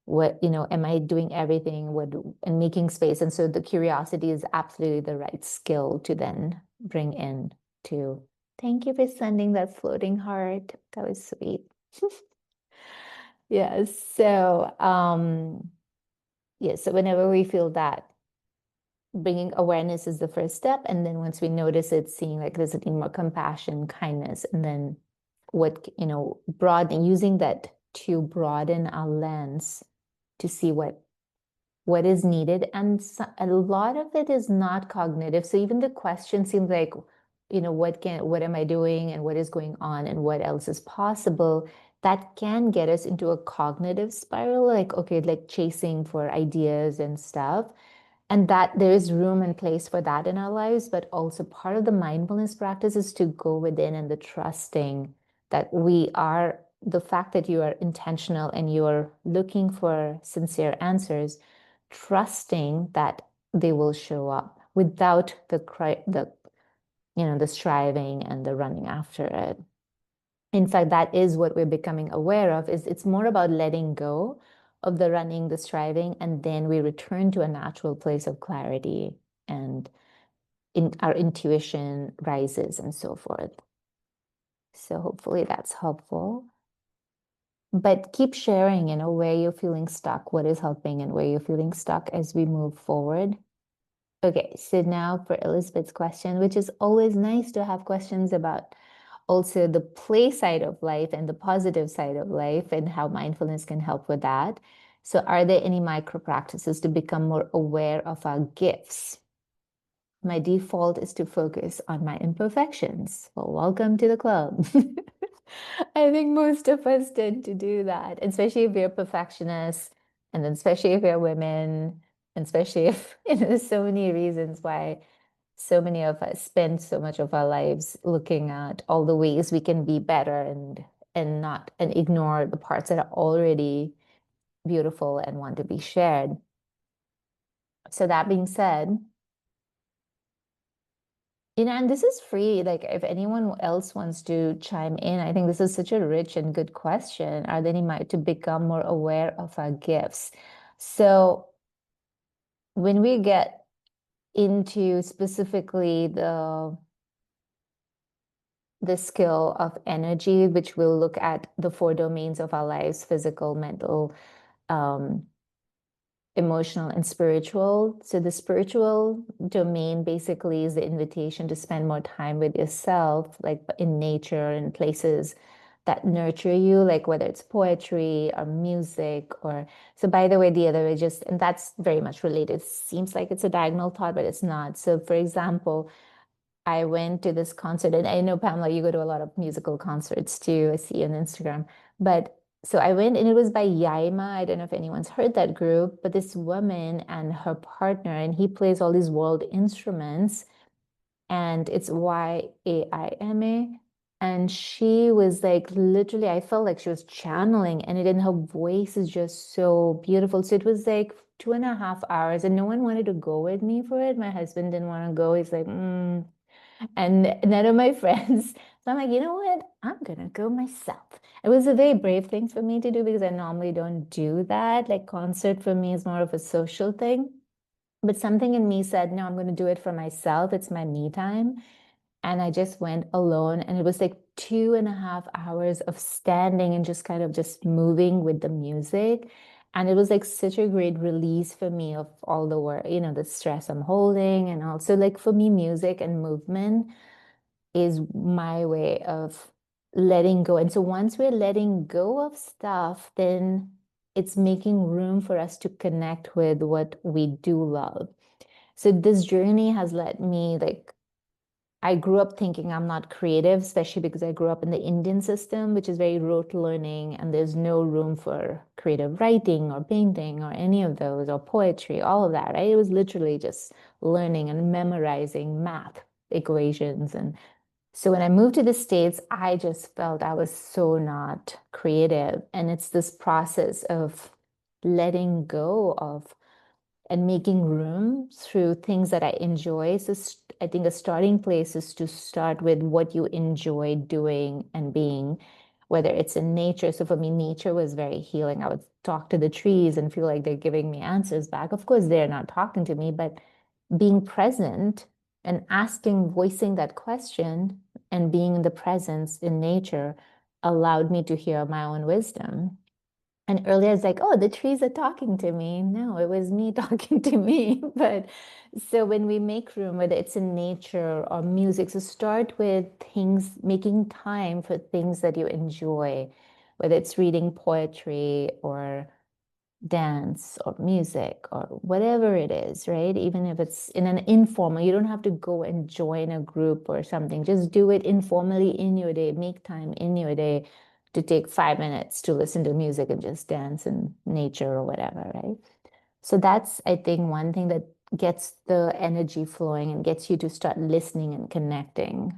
What, am I doing everything? And making space. And so the curiosity is absolutely the right skill to then bring in to. Thank you for sending that floating heart. That was sweet. Yeah. So, yeah. So whenever we feel that, bringing awareness is the first step. And then once we notice it, seeing like there's a need more compassion, kindness, and then broadening, using that to broaden our lens to see what is needed. And a lot of it is not cognitive. So even the question seems like, what am I doing and what is going on and what else is possible? That can get us into a cognitive spiral, like, okay, like chasing for ideas and stuff. And that there is room and place for that in our lives, but also part of the mindfulness practice is to go within and the trusting that the fact that you are intentional and you're looking for sincere answers, trusting that they will show up without the striving and the running after it. In fact, that is what we're becoming aware of, is it's more about letting go of the running, the striving, and then we return to a natural place of clarity, and our intuition rises and so forth. So hopefully that's helpful. But keep sharing, where you're feeling stuck, what is helping, and where you're feeling stuck as we move forward. Okay, so now for Elizabeth's question, which is always nice to have questions about also the play side of life and the positive side of life and how mindfulness can help with that. So are there any micro practices to become more aware of our gifts? My default is to focus on my imperfections. Well, welcome to the club. I think most of us tend to do that, especially if we're perfectionists, and then especially if we're women, and especially if there's so many reasons why so many of us spend so much of our lives looking at all the ways we can be better and ignore the parts that are already beautiful and want to be shared. So that being said, and this is free. Like, if anyone else wants to chime in, I think this is such a rich and good question. Are there any to become more aware of our gifts? So when we get into specifically the skill of energy, which will look at the 4 domains of our lives: physical, mental, emotional, and spiritual. So the spiritual domain basically is the invitation to spend more time with yourself, like in nature and places that nurture you, like whether it's poetry or music. Or so, by the way, the other way, just, and that's very much related. Seems like it's a diagonal thought, but it's not. So for example, I went to this concert, and I know, Pamela, you go to a lot of musical concerts too. I see you on Instagram. But so I went, and it was by Yaima. I don't know if anyone's heard that group, but this woman and her partner, and he plays all these world instruments, and it's Yaima. And she was like, literally, I felt like she was channeling, and her voice is just so beautiful. So it was like 2.5 hours, and no one wanted to go with me for it. My husband didn't want to go. He's like, and none of my friends. So I'm like, you know what? I'm gonna go myself. It was a very brave thing for me to do because I normally don't do that. Like, concert for me is more of a social thing. But something in me said, no, I'm gonna do it for myself. It's my me time. And I just went alone, and it was like 2.5 hours of standing and just kind of just moving with the music. And it was like such a great release for me of all the work, the stress I'm holding. And also, like, for me, music and movement is my way of letting go. And so once we're letting go of stuff, then it's making room for us to connect with what we do love. So this journey has let me, like, I grew up thinking I'm not creative, especially because I grew up in the Indian system, which is very rote learning, and there's no room for creative writing or painting or any of those, or poetry, all of that, right? It was literally just learning and memorizing math equations. And so when I moved to the States, I just felt I was so not creative. And it's this process of letting go of and making room through things that I enjoy. So I think a starting place is to start with what you enjoy doing and being, whether it's in nature. So for me, nature was very healing. I would talk to the trees and feel like they're giving me answers back. Of course, they're not talking to me, but being present and asking, voicing that question and being in the presence in nature allowed me to hear my own wisdom. And earlier, it's like, oh, the trees are talking to me. No, it was me talking to me. But so when we make room, whether it's in nature or music, so start with things, making time for things that you enjoy, whether it's reading poetry or dance or music or whatever it is, right? Even if it's in an informal, you don't have to go and join a group or something. Just do it informally in your day. Make time in your day to take 5 minutes to listen to music and just dance in nature or whatever, right? So that's, I think, one thing that gets the energy flowing and gets you to start listening and connecting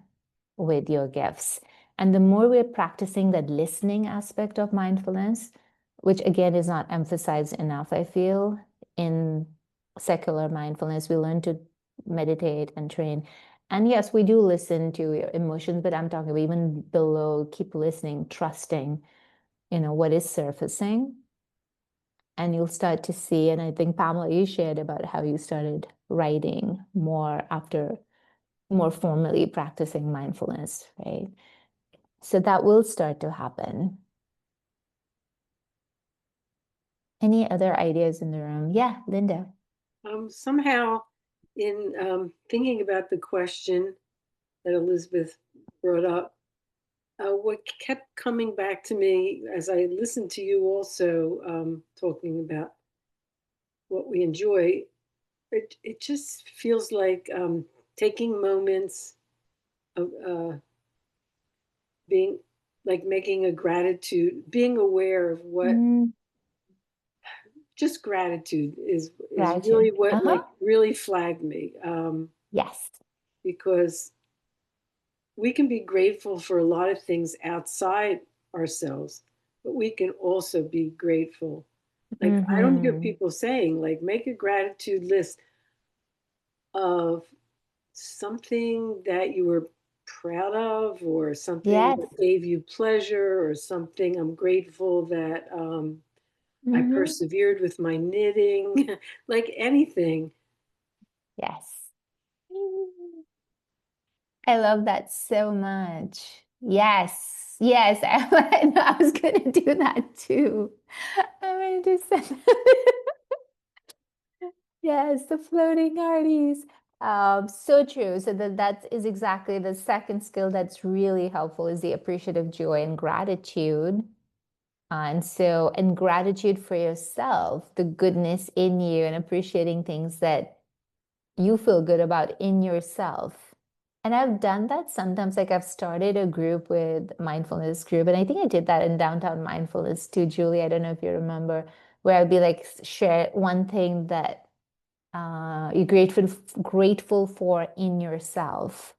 with your gifts. And the more we're practicing that listening aspect of mindfulness, which again is not emphasized enough, I feel, in secular mindfulness, we learn to meditate and train. And yes, we do listen to your emotions, but I'm talking about even below, keep listening, trusting, what is surfacing. And you'll start to see, and I think, Pamela, you shared about how you started writing more after more formally practicing mindfulness, right? So that will start to happen. Any other ideas in the room? Yeah, Linda. Somehow, in thinking about the question that Elizabeth brought up, what kept coming back to me as I listened to you also talking about what we enjoy, it just feels like taking moments of being, like, making a gratitude, being aware of what just gratitude is Gratitude. really what like Uh-huh. really flagged me. Yes. Because we can be grateful for a lot of things outside ourselves, but we can also be grateful. Like I don't hear Mm-hmm. people saying like make a gratitude list of something that you were proud of or something Yes. that gave you pleasure or something I'm grateful that I Mm-hmm. persevered with my knitting, like anything. Yes. I love that so much. Yes. Yes. I know I was gonna do that too. I'm gonna do something. Yes, the floating arties. So true. So that is exactly the second skill that's really helpful is the appreciative joy and gratitude. And gratitude for yourself, the goodness in you, and appreciating things that you feel good about in yourself. And I've done that sometimes, like I've started a group with mindfulness group, and I think I did that in Downtown Mindfulness too, Julie. I don't know if you remember, where I'd be like share one thing that you're grateful for in yourself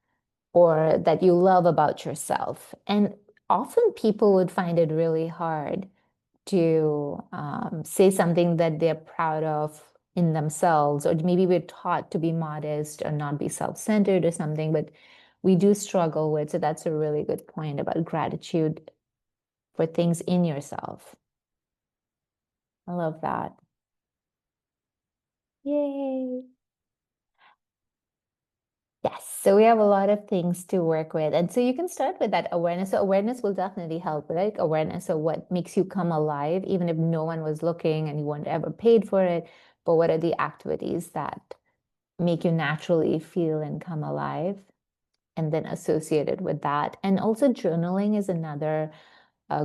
or that you love about yourself. And often people would find it really hard to say something that they're proud of in themselves, or maybe we're taught to be modest or not be self-centered or something, but we do struggle with. So that's a really good point about gratitude for things in yourself. I love that. Yay. Yes, so we have a lot of things to work with. And so you can start with that awareness. So awareness will definitely help, like awareness of what makes you come alive, even if no one was looking and you weren't ever paid for it. But what are the activities that make you naturally feel and come alive? And then associated with that. And also journaling is another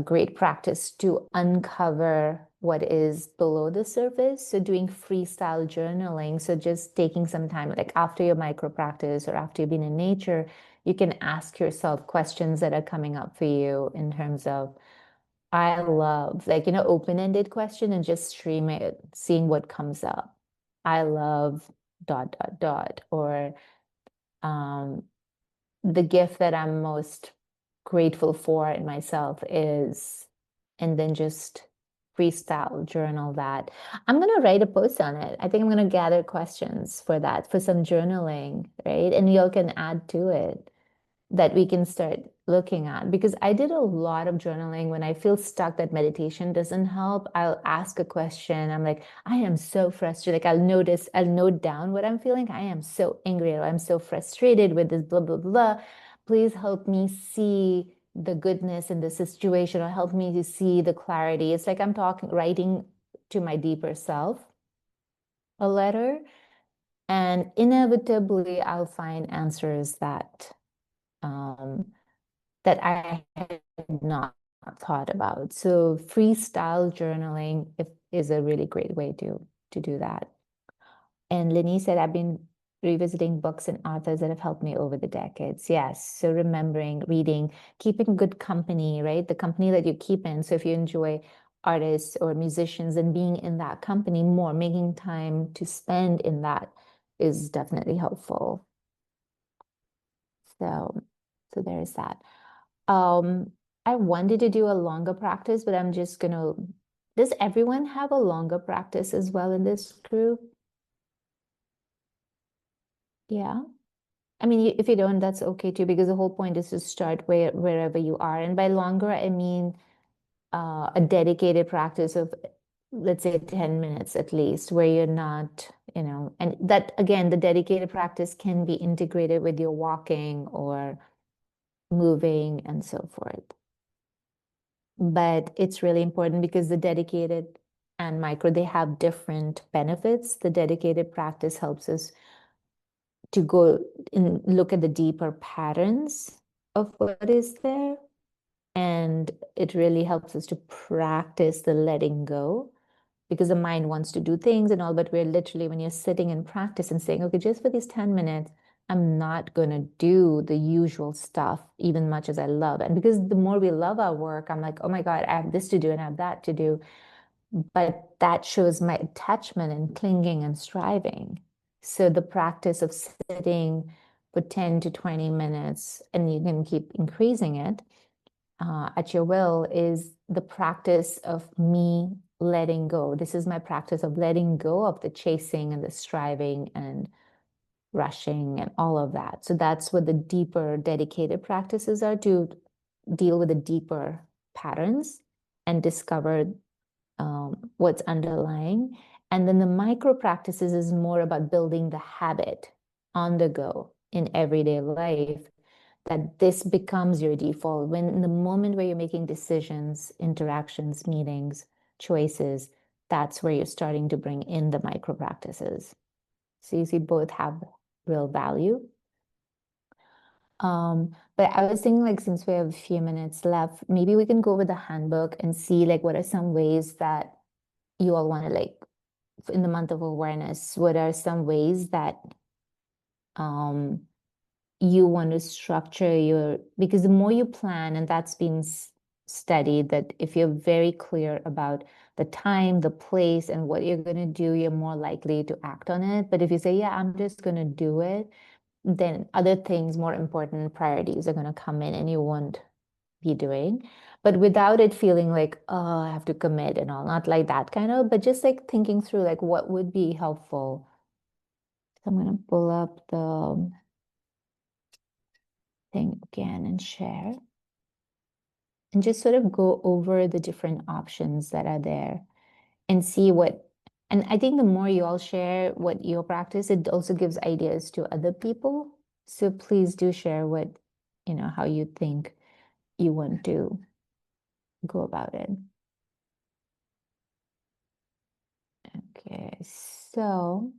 great practice to uncover what is below the surface. So doing freestyle journaling, so just taking some time, like after your micro practice or after you've been in nature, you can ask yourself questions that are coming up for you in terms of, I love, like, open-ended question and just stream it, seeing what comes up. I love ... or the gift that I'm most grateful for in myself is, and then just freestyle journal that. I'm going to write a post on it. I think I'm going to gather questions for that, for some journaling, right? And y'all can add to it that we can start looking at, because I did a lot of journaling when I feel stuck that meditation doesn't help. I'll ask a question. I'm like, I am so frustrated. Like I'll note down what I'm feeling. I am so angry, or I'm so frustrated with this blah, blah, blah. Please help me see the goodness in the situation, or help me to see the clarity. It's like I'm writing to my deeper self a letter, and inevitably I'll find answers that that I had not thought about. So freestyle journaling is a really great way to do that. And Lenny said, I've been revisiting books and authors that have helped me over the decades. Yes. So remembering, reading, keeping good company, right? The company that you keep in. So if you enjoy artists or musicians, and being in that company more, making time to spend in that is definitely helpful. So there's that. Um, I wanted to do a longer practice, but I'm just gonna, does everyone have a longer practice as well in this group? Yeah. I mean, if you don't, that's okay too, because the whole point is to start wherever you are. And by longer, I mean a dedicated practice of, let's say, 10 minutes at least, where you're not, and that, again, the dedicated practice can be integrated with your walking or moving and so forth. But it's really important because the dedicated and micro, they have different benefits. The dedicated practice helps us to go and look at the deeper patterns of what is there. And it really helps us to practice the letting go, because the mind wants to do things and all, but we're literally, when you're sitting in practice and saying, okay, just for these 10 minutes, I'm not going to do the usual stuff, even much as I love. And because the more we love our work, I'm like, oh my God, I have this to do and I have that to do. but that shows my attachment and clinging and striving. So the practice of sitting for 10 to 20 minutes, and you can keep increasing it at your will, is the practice of me letting go. This is my practice of letting go of the chasing and the striving and rushing and all of that. So that's what the deeper dedicated practices are, to deal with the deeper patterns and discover what's underlying. And then the micro practices is more about building the habit on the go in everyday life, that this becomes your default. When in the moment where you're making decisions, interactions, meetings, choices, that's where you're starting to bring in the micro practices. So you see both have real value. But I was thinking, like, since we have a few minutes left, maybe we can go over the handbook and see like what are some ways that you all want to, like, in the month of awareness, what are some ways that you want to structure your, because the more you plan, and that's been studied, that if you're very clear about the time, the place, and what you're going to do, you're more likely to act on it. But if you say, yeah, I'm just going to do it, then other things, more important priorities, are going to come in and you won't be doing. But without it feeling like, oh, I have to commit and all, not like that kind of, but just like thinking through like what would be helpful. So I'm going to pull up the thing again and share, and just sort of go over the different options that are there and see what, and I think the more you all share what you practice, it also gives ideas to other people. So please do share what, how you think you want to go about it. Okay, so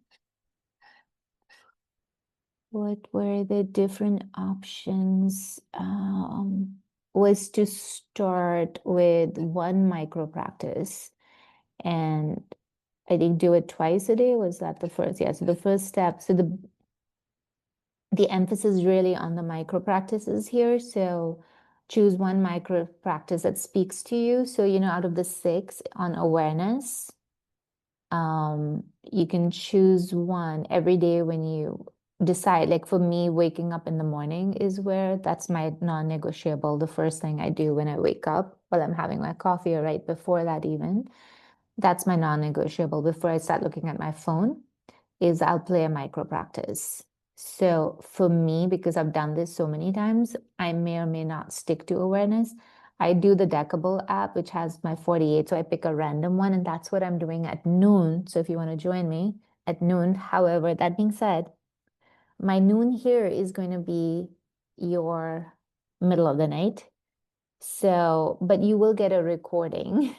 what were the different options? Was to start with one micro practice, and I think do it twice a day. Was that the first? Yeah, so the first step, so the emphasis is really on the micro practices here. So choose one micro practice that speaks to you. So, out of the 6 on awareness, you can choose one every day when you decide. Like for me, waking up in the morning is where that's my non-negotiable. The first thing I do when I wake up, while I'm having my coffee, or right before that even, that's my non-negotiable. Before I start looking at my phone, is I'll play a micro practice. So for me, because I've done this so many times, I may or may not stick to awareness. I do the Decibel app, which has my 48. So I pick a random one, and that's what I'm doing at noon. So if you want to join me at noon, however, that being said, my noon here is going to be your middle of the night. So, but you will get a recording.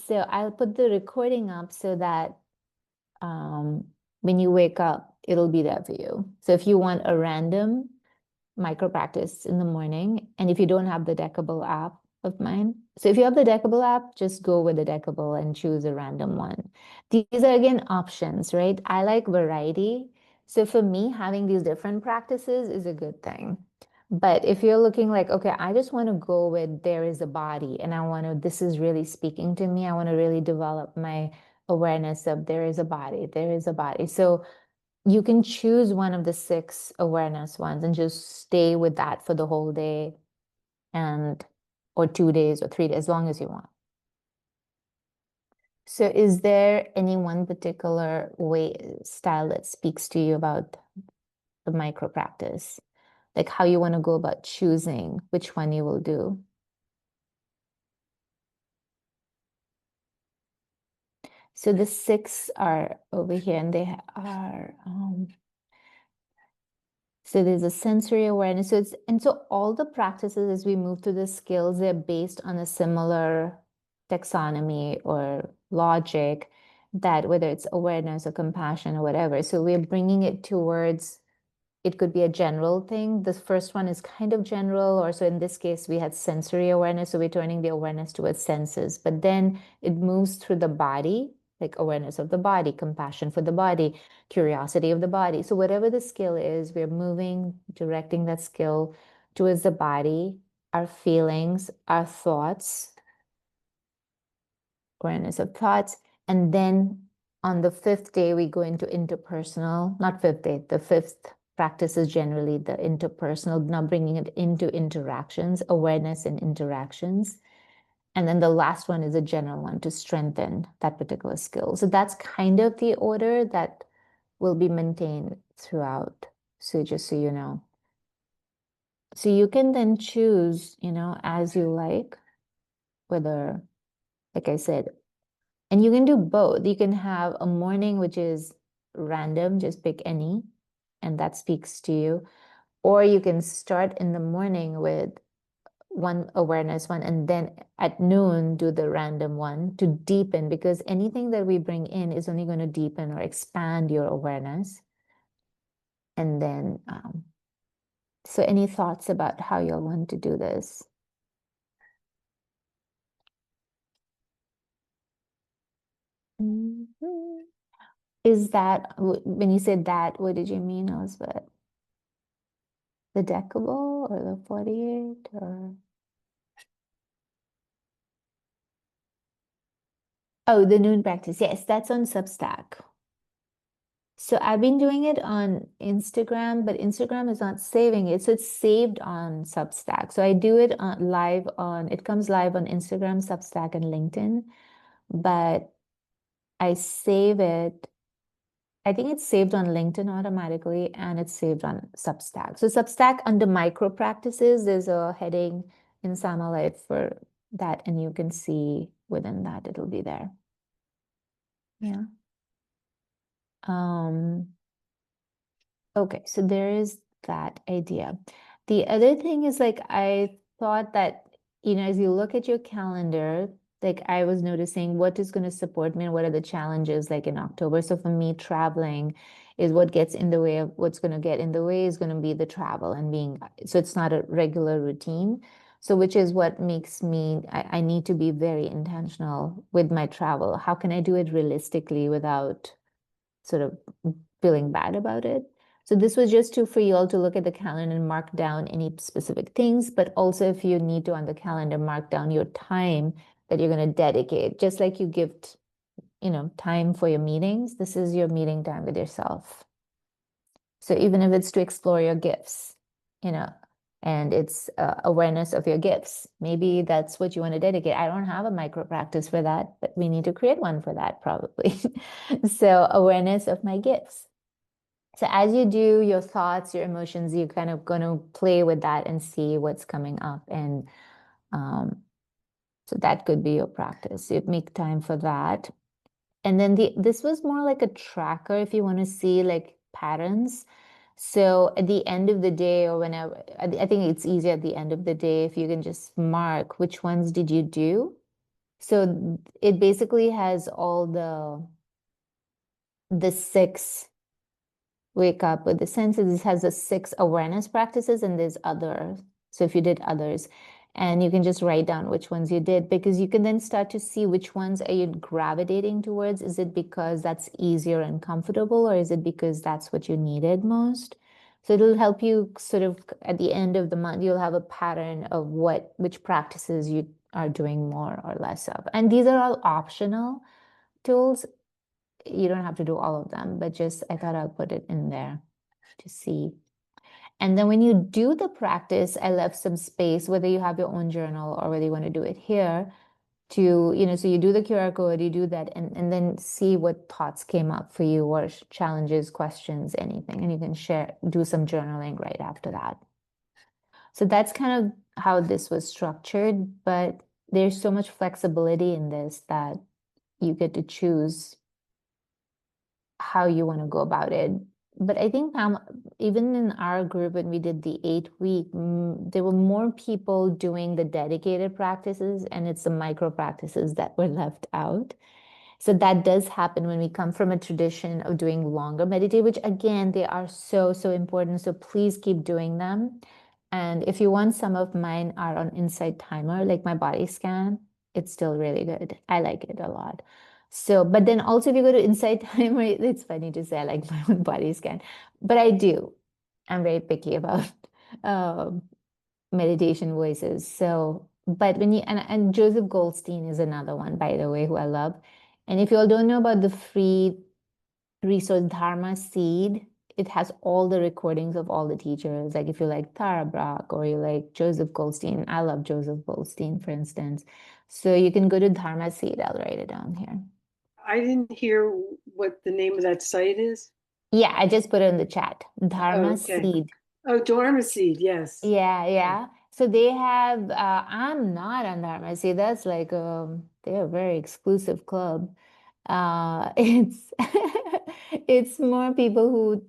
So I'll put the recording up so that when you wake up, it'll be there for you. So if you want a random micro practice in the morning, and if you don't have the Decibel app of mine, so if you have the Decibel app, just go with the Decibel and choose a random one. These are again options, right? I like variety. So for me, having these different practices is a good thing. But if you're looking like, okay, I just want to go with there is a body, and I want to, this is really speaking to me, I want to really develop my awareness of there is a body, there is a body. So you can choose one of the 6 awareness ones and just stay with that for the whole day, and or 2 days or 3 days, as long as you want. So is there any one particular style that speaks to you about the micro practice? Like how you want to go about choosing which one you will do? So the 6 are over here, and they are so there's a sensory awareness. So all the practices as we move through the skills, they're based on a similar taxonomy or logic, that whether it's awareness or compassion or whatever. So we're bringing it towards, it could be a general thing. The first one is kind of general, or so in this case, we had sensory awareness. So we're turning the awareness towards senses, but then it moves through the body, like awareness of the body, compassion for the body, curiosity of the body. So whatever the skill is, we're moving, directing that skill towards the body, our feelings, our thoughts, awareness of thoughts. And then on the fifth day, we go into interpersonal, not fifth day, the fifth practice is generally the interpersonal, now bringing it into interactions, awareness and interactions. And then the last one is a general one to strengthen that particular skill. So that's kind of the order that will be maintained throughout. So just so you know. So you can then choose, as you like, whether, like I said, and you can do both. You can have a morning which is random, just pick any, and that speaks to you. Or you can start in the morning with one awareness one, and then at noon do the random one to deepen, because anything that we bring in is only going to deepen or expand your awareness. And then, so any thoughts about how you'll want to do this? Is that, when you said that, what did you mean, Elizabeth? The Decable or the 48 or? Oh, the noon practice. Yes, that's on Substack. So I've been doing it on Instagram, but Instagram is not saving it. So it's saved on Substack. So I do it it comes live on Instagram, Substack, and LinkedIn. But I save it. I think it's saved on LinkedIn automatically, and it's saved on Substack. So Substack under micro practices, there's a heading in Sama Life for that, and you can see within that it'll be there. Yeah. Okay, so there is that idea. The other thing is, like, I thought that, as you look at your calendar, like I was noticing what is going to support me and what are the challenges like in October. So for me, traveling is what gets in the way of what's going to get in the way is going to be the travel and so it's not a regular routine. So which is what makes me, I need to be very intentional with my travel. How can I do it realistically without sort of feeling bad about it? So this was just for you all to look at the calendar and mark down any specific things, but also if you need to on the calendar, mark down your time that you're going to dedicate, just like you give, time for your meetings. This is your meeting time with yourself. So even if it's to explore your gifts, and it's awareness of your gifts, maybe that's what you want to dedicate. I don't have a micro practice for that, but we need to create one for that probably. So awareness of my gifts. So as you do your thoughts, your emotions, you're kind of going to play with that and see what's coming up. And so that could be your practice. You make time for that. And then this was more like a tracker if you want to see like patterns. So at the end of the day, or whenever, I think it's easier at the end of the day if you can just mark which ones did you do. So it basically has all the 6 wake up with the senses. It has the 6 awareness practices, and there's others. So if you did others, and you can just write down which ones you did, because you can then start to see which ones are you gravitating towards. Is it because that's easier and comfortable, or is it because that's what you needed most? So it'll help you sort of at the end of the month, you'll have a pattern of which practices you are doing more or less of. And these are all optional tools. You don't have to do all of them, but just I thought I'll put it in there to see. And then when you do the practice, I left some space, whether you have your own journal or whether you want to do it here, to, so you do the QR code, you do that, and then see what thoughts came up for you, or challenges, questions, anything. And you can do some journaling right after that. So that's kind of how this was structured, but there's so much flexibility in this that you get to choose how you want to go about it. But I think, Pam, even in our group, when we did the 8-week, there were more people doing the dedicated practices, and it's the micro practices that were left out. So that does happen when we come from a tradition of doing longer meditation, which again, they are so, so important. So please keep doing them. And if you want, some of mine are on Insight Timer, like my body scan. It's still really good. I like it a lot. So, but then also if you go to Insight Timer, it's funny to say I like my own body scan, but I do. I'm very picky about meditation voices. So, But when you and Joseph Goldstein is another one, by the way, who I love. And if you all don't know about the free resource Dharma Seed, it has all the recordings of all the teachers. Like if you like Tara Brach or you like Joseph Goldstein, I love Joseph Goldstein, for instance. So you can go to Dharma Seed. I'll write it down here. I didn't hear what the name of that site is. Yeah, I just put it in the chat. Dharma okay. Seed. Oh, Dharma Seed, yes. Yeah. So they have, I'm not on Dharma Seed. That's like, they're a very exclusive club. It's it's more people who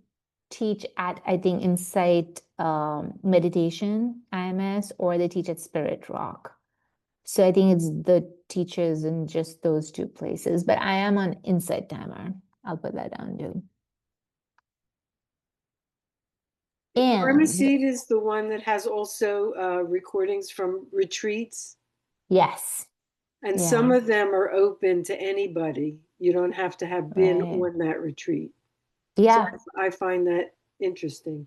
teach at, I think, Insight Meditation, IMS, or they teach at Spirit Rock. So I think it's the teachers in just those two places. But I am on Insight Timer. I'll put that down too. Dharma And Seed is the one that has also recordings from retreats, yes, and yeah, some of them are open to anybody. You don't have to have been right. on that retreat. So Yeah, I find that interesting.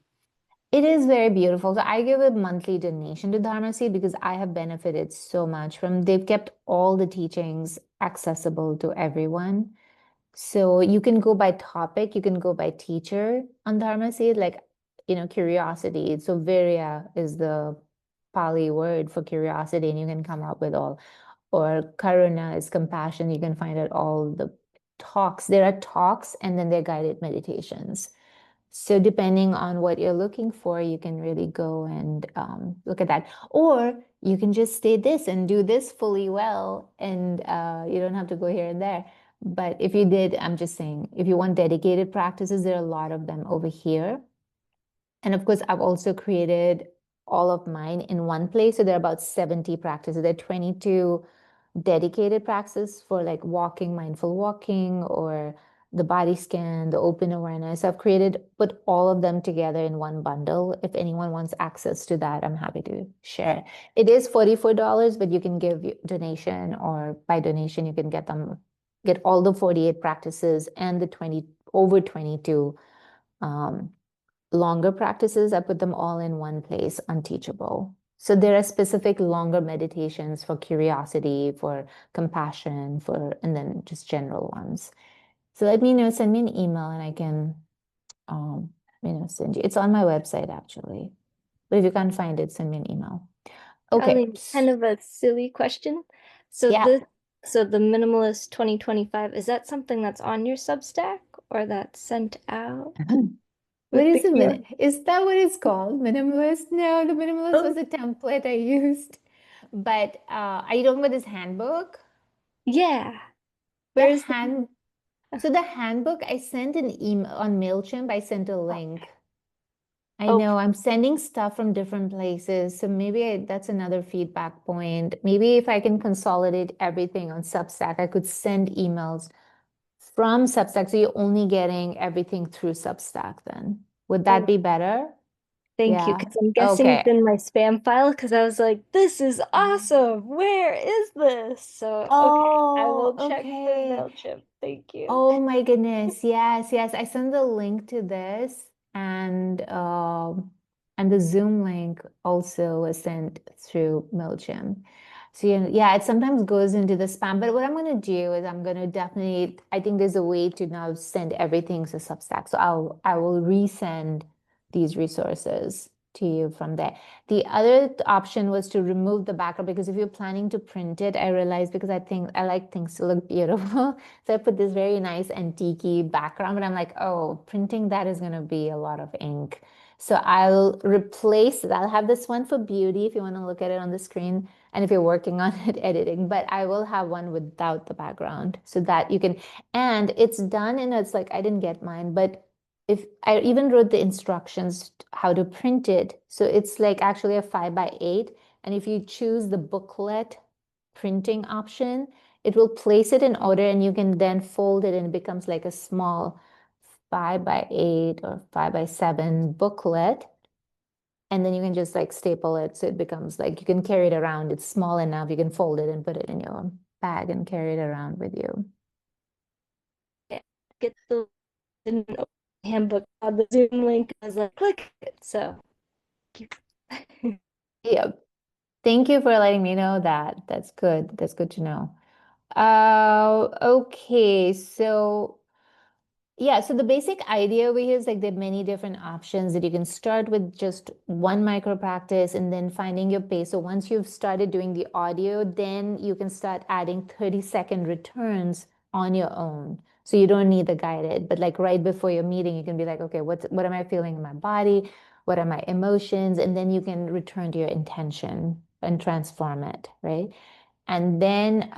it is very beautiful. So I give a monthly donation to Dharma Seed because I have benefited so much from, they've kept all the teachings accessible to everyone. So you can go by topic, you can go by teacher on Dharma Seed, like, curiosity. So virya is the Pali word for curiosity, and you can come up with all, or karuna is compassion. You can find out all the talks. There are talks and then they're guided meditations. So depending on what you're looking for, you can really go and look at that. Or you can just stay this and do this fully well, and you don't have to go here and there. But if you did, I'm just saying, if you want dedicated practices, there are a lot of them over here. And of course, I've also created all of mine in one place. So there are about 70 practices. There are 22 dedicated practices for like walking, mindful walking, or the body scan, the open awareness. I've put all of them together in one bundle. If anyone wants access to that, I'm happy to share. It is $44, but you can give donation, or by donation, you can get all the 48 practices and the over 22 longer practices. I put them all in one place on Teachable. So there are specific longer meditations for curiosity, for compassion, and then just general ones. So let me know, send me an email and I can, send you. It's on my website actually. But if you can't find it, send me an email. Okay. Eileen, kind of a silly question. So Yeah. so the Minimalist 2025, is that something that's on your Substack or that's sent out? What with is the a QR? minute? Is that what it's called? Minimalist? No, the minimalist was a template I used. But are you talking about this handbook? Yeah. The Where's hand So the handbook, I sent an email on MailChimp, I sent a link. I Oh. know I'm sending stuff from different places. So maybe that's another feedback point. Maybe if I can consolidate everything on Substack, I could send emails from Substack. So you're only getting everything through Substack then. Would that be better? Thank you, Yeah. because I'm guessing it's Okay. in my spam file because I was like, this is awesome. Where is this? So, okay, I will Oh, check for okay. MailChimp. Thank you. Oh my goodness. Yes. I sent the link to this, and the Zoom link also was sent through MailChimp. So yeah, it sometimes goes into the spam. But what I'm gonna do is I think there's a way to now send everything to Substack. So I will resend these resources to you from there. The other option was to remove the background, because if you're planning to print it, I realized, because I like things to look beautiful. So I put this very nice antique background, but I'm like, oh, printing that is going to be a lot of ink. So I'll replace it. I'll have this one for beauty if you want to look at it on the screen, and if you're working on it editing, but I will have one without the background so that you can, and it's done, and it's like, I didn't get mine, but if I even wrote the instructions how to print it. So it's like actually a 5x8. And if you choose the booklet printing option, it will place it in order, and you can then fold it and it becomes like a small 5x8 or 5x7 booklet. And then you can just like staple it. So it becomes like you can carry it around. It's small enough. You can fold it and put it in your bag and carry it around with you. Get the handbook on the Zoom link. I was like, click it. So, Yep. Thank you for letting me know that. That's good. That's good to know. Okay, so yeah, so the basic idea over here is like there are many different options that you can start with just one micro practice and then finding your pace. So once you've started doing the audio, then you can start adding 30-second returns on your own. So you don't need the guided, but like right before your meeting, you can be like, okay, what am I feeling in my body? What are my emotions? And then you can return to your intention and transform it, right? And then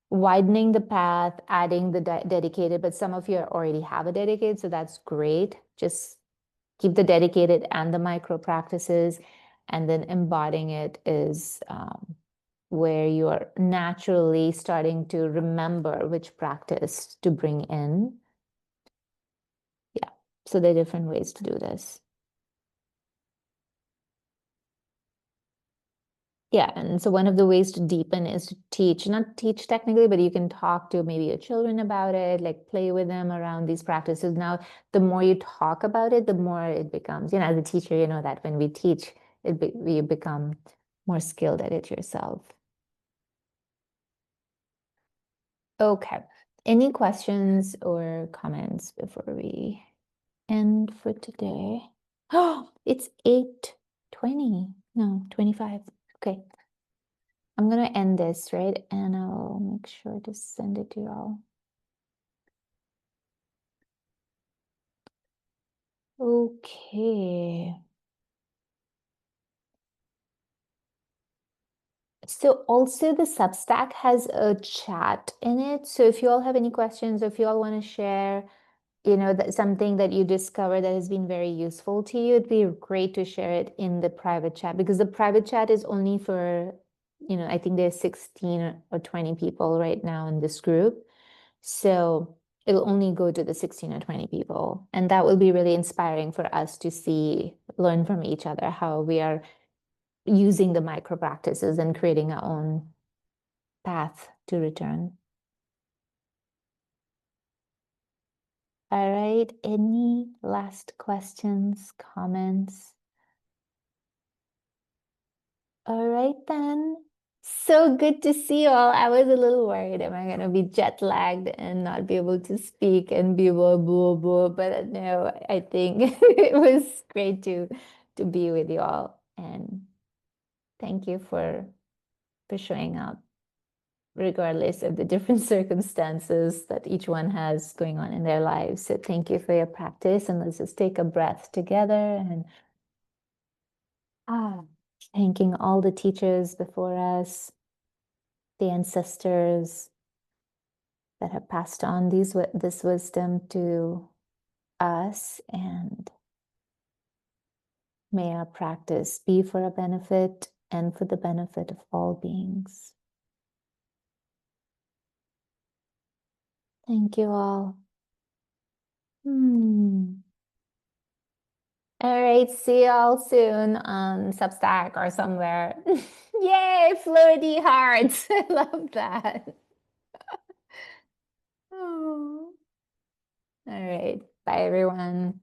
widening the path, adding the dedicated, but some of you already have a dedicated, so that's great. Just keep the dedicated and the micro practices, and then embodying it is where you are naturally starting to remember which practice to bring in. Yeah, so there are different ways to do this. Yeah, and so one of the ways to deepen is to teach, not teach technically, but you can talk to maybe your children about it, like play with them around these practices. Now, the more you talk about it, the more it becomes, as a teacher, you know that when we teach, you become more skilled at it yourself. Okay, any questions or comments before we end for today? Oh, it's 8:20, no, 25, okay. I'm gonna end this, right? And I'll make sure to send it to you all. Okay. So also the Substack has a chat in it. So if you all have any questions, if you all want to share, something that you discover that has been very useful to you, it'd be great to share it in the private chat, because the private chat is only for, I think there's 16 or 20 people right now in this group. So it'll only go to the 16 or 20 people. And that will be really inspiring for us to learn from each other how we are using the micro practices and creating our own path to return. All right, any last questions, comments? All right then. So good to see you all. I was a little worried, am I going to be jet lagged and not be able to speak and be blah, blah, blah. But no, I think it was great to be with you all. And thank you for showing up, regardless of the different circumstances that each one has going on in their lives. So thank you for your practice. And let's just take a breath together and thanking all the teachers before us, the ancestors that have passed on this wisdom to us, and may our practice be for our benefit and for the benefit of all beings. Thank you all. All right, see you all soon on Substack or somewhere. Yay, floaty hearts. I love that. Oh. All right. Bye, everyone.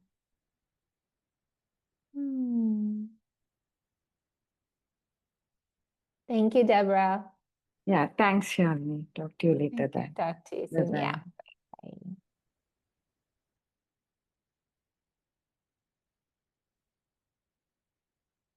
Thank you, Deborah. Yeah, thanks, Shalini. Talk to you later Thank you. then. Talk to you soon. Bye-bye. Yeah.